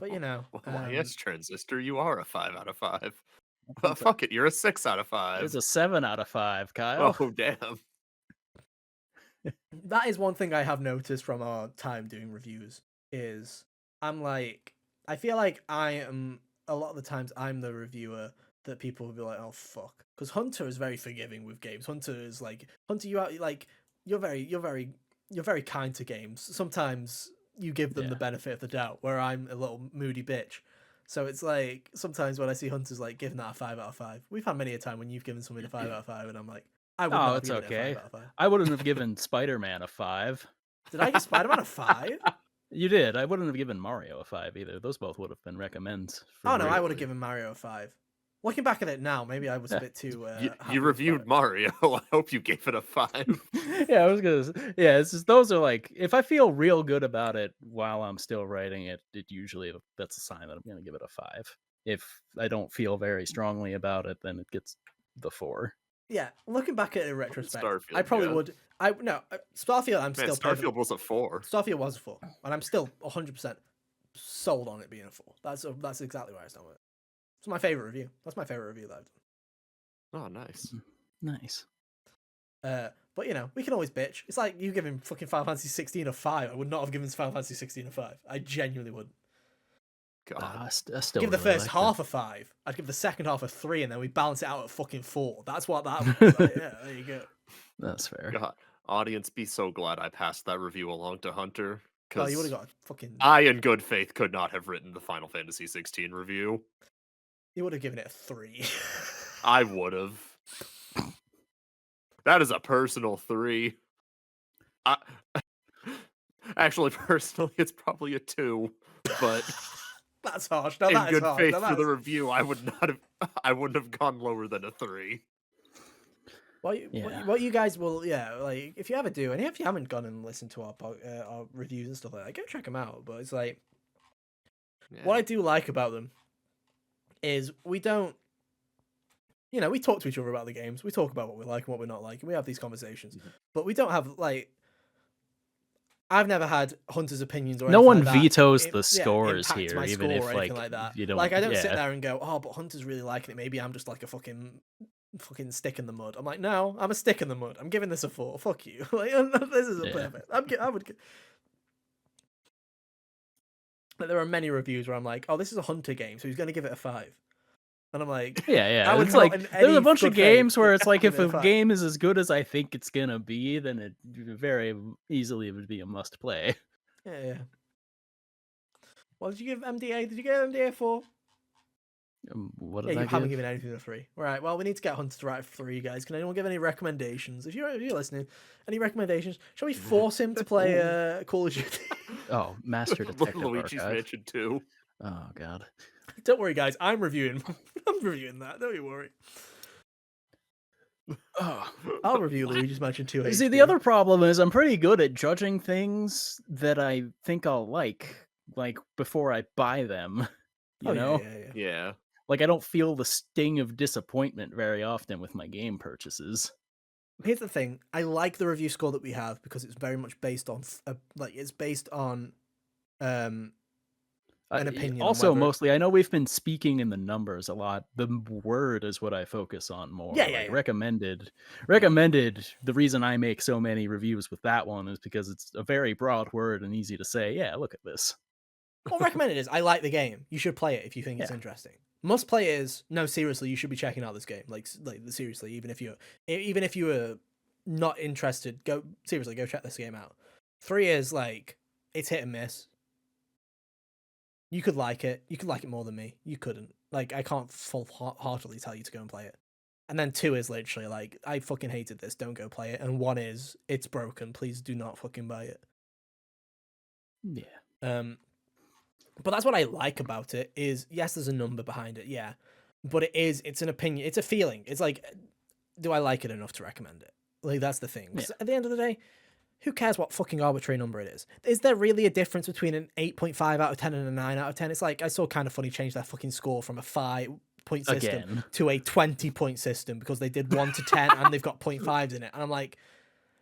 But you know, Why, yes, Transistor, you are a 5 out of 5. It's a, Fuck it, you're a 6 out of 5. it's a 7 out of 5, Kyle. Oh, damn. that is one thing I have noticed from our time doing reviews is I'm like, I feel like I am a lot of the times I'm the reviewer that people will be like, oh fuck, because Hunter is very forgiving with games. Hunter is like, Hunter, you are like, you're very kind to games. Sometimes you give them the benefit of the doubt, where I'm a little moody bitch. So it's like sometimes when I see Hunter's like giving that a 5 out of 5. We've had many a time when you've given something a 5 out of 5, and I'm like, I would not Oh, have it's given it a 5 okay. out of 5. I wouldn't have given Spider-Man a 5. Did I give Spider-Man a 5? You did. I wouldn't have given Mario a 5 either. Those both would have been recommends. Oh no, I would have given Mario a 5. Looking back at it now, maybe I was a bit too. You reviewed Mario. I hope you gave it a 5. Yeah, I was gonna. Yeah, it's just those are like if I feel real good about it while I'm still writing it, that's a sign that I'm gonna give it a 5. If I don't feel very strongly about it, then it gets the 4. Yeah, looking back at it in retrospect, Starfield, I probably yeah. would. Starfield. I'm Man, still Starfield was a 4. Starfield was a 4, and I'm still 100%. sold on it being a 4. That's exactly where I stand with it. It's my favorite review. That's my favorite review that I've done. Oh, nice. Nice. But you know, we can always bitch. It's like you giving fucking Final Fantasy 16 a 5. I would not have given Final Fantasy 16 a 5. I genuinely wouldn't. God. I still give the really first like half it. a 5. I'd give the second half a 3, and then we balance it out at fucking 4. That's what that was. Like, yeah, there you go. That's fair. God. Audience, be so glad I passed that review along to Hunter. Oh, you would Because have got a fucking. I, in good faith, could not have written the Final Fantasy 16 review. You would have given it a 3. I would have. That is a personal 3. I, actually, personally, it's probably a 2. But that's harsh. No, in that is good harsh. faith No, for that the is... review, I wouldn't have gone lower than a 3. What you guys will, yeah, like if you ever do, and if you haven't gone and listened to our reviews and stuff like that, go check them out. But it's like, what I do like about them is we don't, you know, we talk to each other about the games. We talk about what we like and what we're not like, and we have these conversations. But we don't have like, I've never had Hunter's opinions or no anything one like that vetoes the scores impact here, my even score if or like anything like that. you don't. Like I don't sit there and go, oh, but Hunter's really liking it. Maybe I'm just like a fucking stick in the mud. I'm like, no, I'm a stick in the mud. I'm giving this a 4. Fuck you. Like, this isn't perfect. I would. Like, there are many reviews where I'm like, oh, this is a Hunter game, so he's going to give it a 5. And I'm like, yeah. would It's like there's a bunch of good games faith where it's like if give it a a 5. game is as good as I think it's gonna be, then it very easily would be a must play. Yeah. What did you give MDA? Did you give MDA a 4? What Yeah, did you I haven't give? given anything a 3. All right, well, we need to get Hunter to write a 3, guys. Can anyone give any recommendations? If you're listening, any recommendations? Shall we force him to play Call of Duty? Oh, Master Detective Luigi's Archive. Mansion 2. Oh god. Don't worry, guys. I'm reviewing. I'm reviewing that. Don't you worry. Oh, I'll review Luigi's Mansion 2 see, HD. the other problem is I'm pretty good at judging things that I think I'll like before I buy them. You know? Yeah. Like I don't feel the sting of disappointment very often with my game purchases. Here's the thing. I like the review score that we have because it's very much based on it's based on an opinion. Also, mostly, I know we've been speaking in the numbers a lot. The word is what I focus on more. Yeah. Recommended. The reason I make so many reviews with that one is because it's a very broad word and easy to say. Yeah, look at this. Well, recommended is I like the game. You should play it if you think it's interesting. Must play is no, seriously, you should be checking out this game. Like seriously, even if you were not interested, go check this game out. 3 is like it's hit and miss. You could like it. You could like it more than me. You couldn't. Like I can't full-heartedly tell you to go and play it. And then 2 is literally like I fucking hated this. Don't go play it. And 1 is it's broken. Please do not fucking buy it. Yeah. But that's what I like about it is, yes, there's a number behind it, yeah. But it's an opinion, it's a feeling. It's like, do I like it enough to recommend it? Like, that's the thing. 'Cause at the end of the day, who cares what fucking arbitrary number it is? Is there really a difference between an 8.5 out of 10 and a 9 out of 10? It's like, I saw Kind of Funny change their fucking score from a 5-point system to a 20-point system because they did 1 to 10 and they've got 0.5s in it. And I'm like,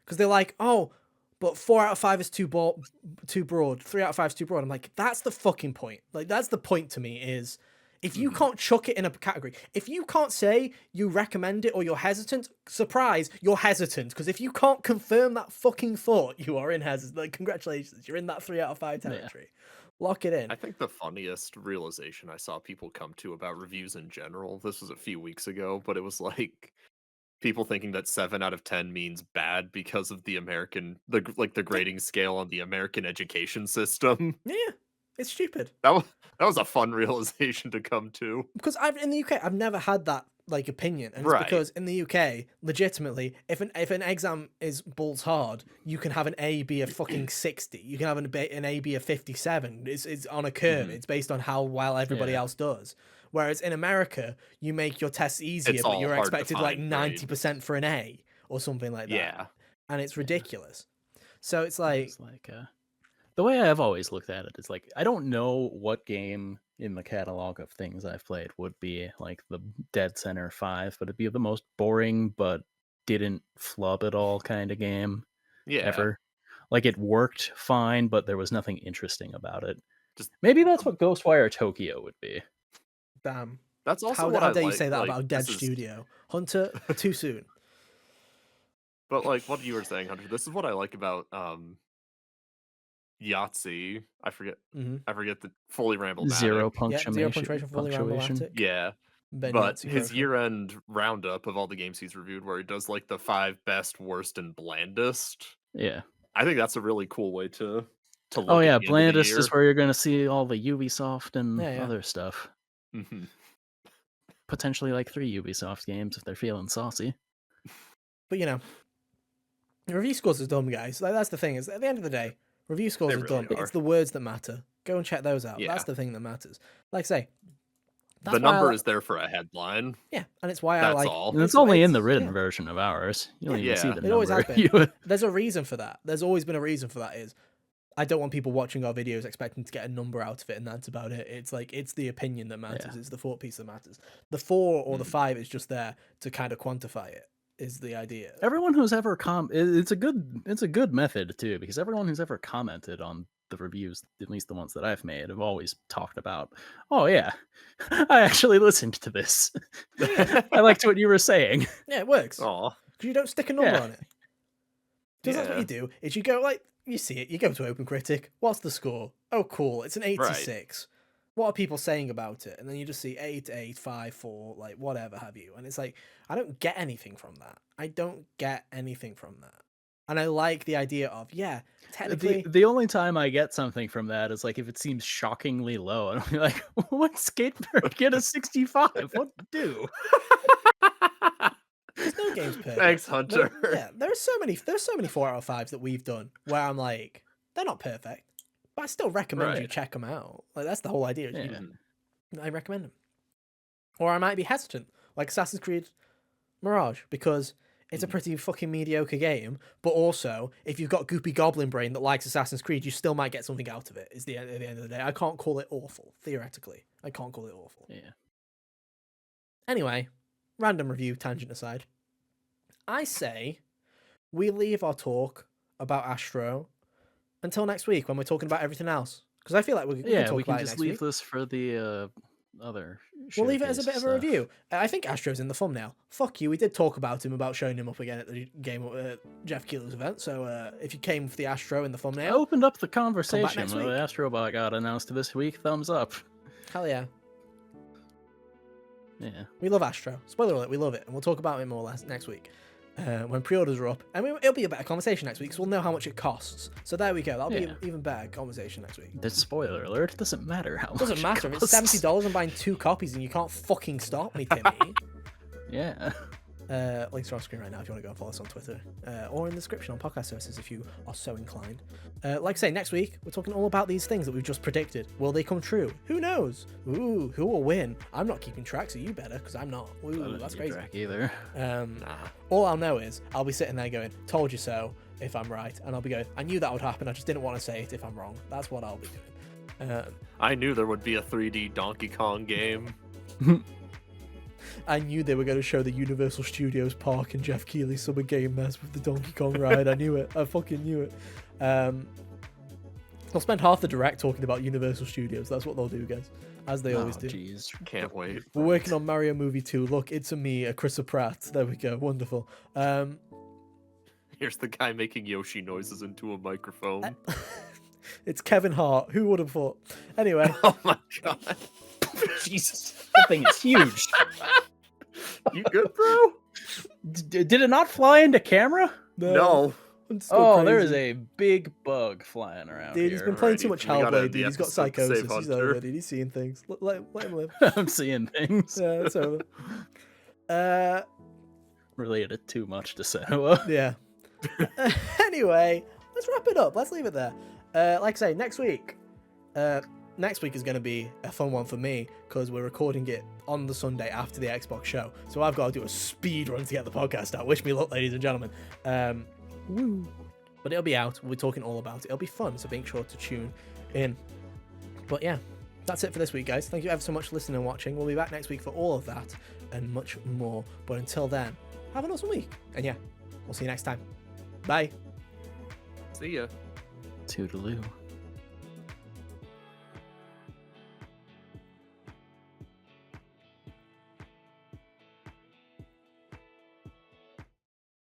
because they're like, oh, but 4 out of 5 is too broad, 3 out of 5 is too broad. I'm like, that's the fucking point. Like, that's the point to me is if you can't chuck it in a category, if you can't say you recommend it or you're hesitant, surprise, you're hesitant. Because if you can't confirm that fucking thought, you are in hesitant. Like, congratulations, you're in that 3 out of 5 territory. Lock it in. I think the funniest realization I saw people come to about reviews in general, this was a few weeks ago, but it was like, people thinking that 7 out of 10 means bad because of the grading scale on the American education system. Yeah, it's stupid. That was a fun realization to come to. Because in the UK, I've never had that like opinion, and it's because in the UK, legitimately, if an exam is balls hard, you can have an A be a fucking 60. You can have an A be a 57. It's on a curve. It's based on how well everybody else does. Whereas in America, you make your tests easier, but you're expected like 90% for an A or something like that. Yeah. And it's ridiculous. So it's like the way I've always looked at it is like, I don't know what game in the catalog of things I've played would be like the dead center 5, but it'd be the most boring but didn't flub at all kind of game ever. Like it worked fine, but there was nothing interesting about it. Just Maybe that's what Ghostwire Tokyo would be. Damn. that's also How what I dare you like. say that Like about a dead this is, studio? Hunter, too soon. but like what you were saying, Hunter. This is what I like about Yahtzee. Mm-hmm. I forget the fully Zero Ramblematic. Yeah, zero punctuation. punctuation, fully Punctuation. rambleatic. Yeah. Ben But Yahtzee his protocol. year-end roundup of all the games he's reviewed, where he does like the 5 best, worst, and blandest. Yeah. I think that's a really cool way to Oh look at yeah, the end of the blandest is year. where you're gonna see all the Ubisoft and Yeah. other stuff. Mhm. Potentially like 3 Ubisoft games if they're feeling saucy. But you know, review scores are dumb, guys. Like that's the thing. Is at the end of the day, review scores They are really dumb. are. It's the words that matter. Go and check those out. Yeah. That's the thing that matters. Like I say, that's The why number is there for a headline. yeah, and it's why I That's like. all. And it's only in the it's- written yeah. version of ours. You don't even see Yeah. the It always number. has been. There's a reason for that. There's always been a reason for that. Is I don't want people watching our videos expecting to get a number out of it, and that's about it. It's like it's the opinion that matters. Yeah. It's the thought piece that matters. The 4 or the 5 is just there to kind of quantify it. Is the idea. Everyone who's ever it's a good method too, because everyone who's ever commented on the reviews, at least the ones that I've made, have always talked about, oh yeah, I actually listened to this. I liked what you were saying. Yeah, it works. Aw. Because you don't stick a number Yeah. on it. Because that's what Yeah. you do, is you go, like, you see it, you go to OpenCritic, what's the score? Oh, cool, it's an 86. What are people saying about it? And then you just see 8, 8, 5, 4, like, whatever have you. And it's like, I don't get anything from that. I don't get anything from that. And I like the idea of, yeah, technically... The only time I get something from that is like if it seems shockingly low, and I'll be like, what skateboard get a 65? What do? There's no game's perfect. Thanks, Hunter. Yeah, there's so many 4 out of 5s that we've done where I'm like, they're not perfect, but I still recommend you Right. check them out. Like that's the whole idea. Yeah. I recommend them. Or I might be hesitant, like Assassin's Creed Mirage, because it's a pretty fucking mediocre game. But also, if you've got Goopy Goblin Brain that likes Assassin's Creed, you still might get something out of it. Is at the end of the day, I can't call it awful. Theoretically, I can't call it awful. Yeah. Anyway, random review tangent aside, I say we leave our talk about Astro until next week when we're talking about everything else. Because I feel like we can talk we can about it just next leave week. this for the other. We'll leave it as a bit of a showcase review. I think Astro's in the thumbnail. Fuck you, we did talk about him, about showing him up again at the game Jeff Keeler's event. So if you came for the Astro in the stuff. I thumbnail, opened up the conversation next when week. the Astrobot got announced this week. Thumbs up. hell yeah. Yeah. We love Astro. Spoiler alert, we love it. And we'll talk about it more or less next week. When pre-orders are up. And it'll be a better conversation next week, because we'll know how much it costs. So there we go. That'll be an even better conversation next week. The spoiler alert, it doesn't matter how much Doesn't matter. it If it's costs. $70, I'm buying 2 copies and you can't fucking stop me, Timmy. Yeah. Links are on screen right now if you want to go and follow us on Twitter. Or in the description on podcast services if you are so inclined. Like I say, next week, we're talking all about these things that we've just predicted. Will they come true? Who knows? Ooh, who will win? I'm not keeping track, so you better, because I'm not. Ooh, that's crazy. Track either. All I'll know is I'll be sitting there going, told you so, if I'm right. And I'll be going, I knew that would happen, I just didn't want to say it if I'm wrong. That's what I'll be doing. I knew there would be a 3D Donkey Kong game. I knew they were going to show the Universal Studios Park and Jeff Keighley Summer Game Mess with the Donkey Kong ride. I knew it. I fucking knew it. They'll spend half the direct talking about Universal Studios. That's what they'll do, guys. As they always do. Jeez. Can't wait. We're working on Mario Movie 2. Look, it's a me, a Chris Pratt. There we go. Wonderful. Here's the guy making Yoshi noises into a microphone. It's Kevin Hart. Who would have thought? Anyway. Oh my god. Jesus. That thing is huge. You good, bro? Did it not fly into camera? No. It's still Oh, there crazy. is a big bug flying around Dude, he's here. been playing Alrighty, too much we gotta Hellblade, end the dude. He's got episode to save psychosis. He's Hunter. over, dude. He's seeing things. Let him live. I'm seeing things Yeah, it's over. related too much to Senua. Yeah. Anyway, let's wrap it up. Let's leave it there. Like I say, next week is going to be a fun one for me because we're recording it on the Sunday after the Xbox show. So I've got to do a speed run to get the podcast out. Wish me luck, ladies and gentlemen. Woo. But it'll be out. We'll be talking all about it. It'll be fun, so make sure to tune in. But yeah, that's it for this week, guys. Thank you ever so much for listening and watching. We'll be back next week for all of that and much more. But until then, have an awesome week. And yeah, we'll see you next time. Bye. See ya. Toodaloo.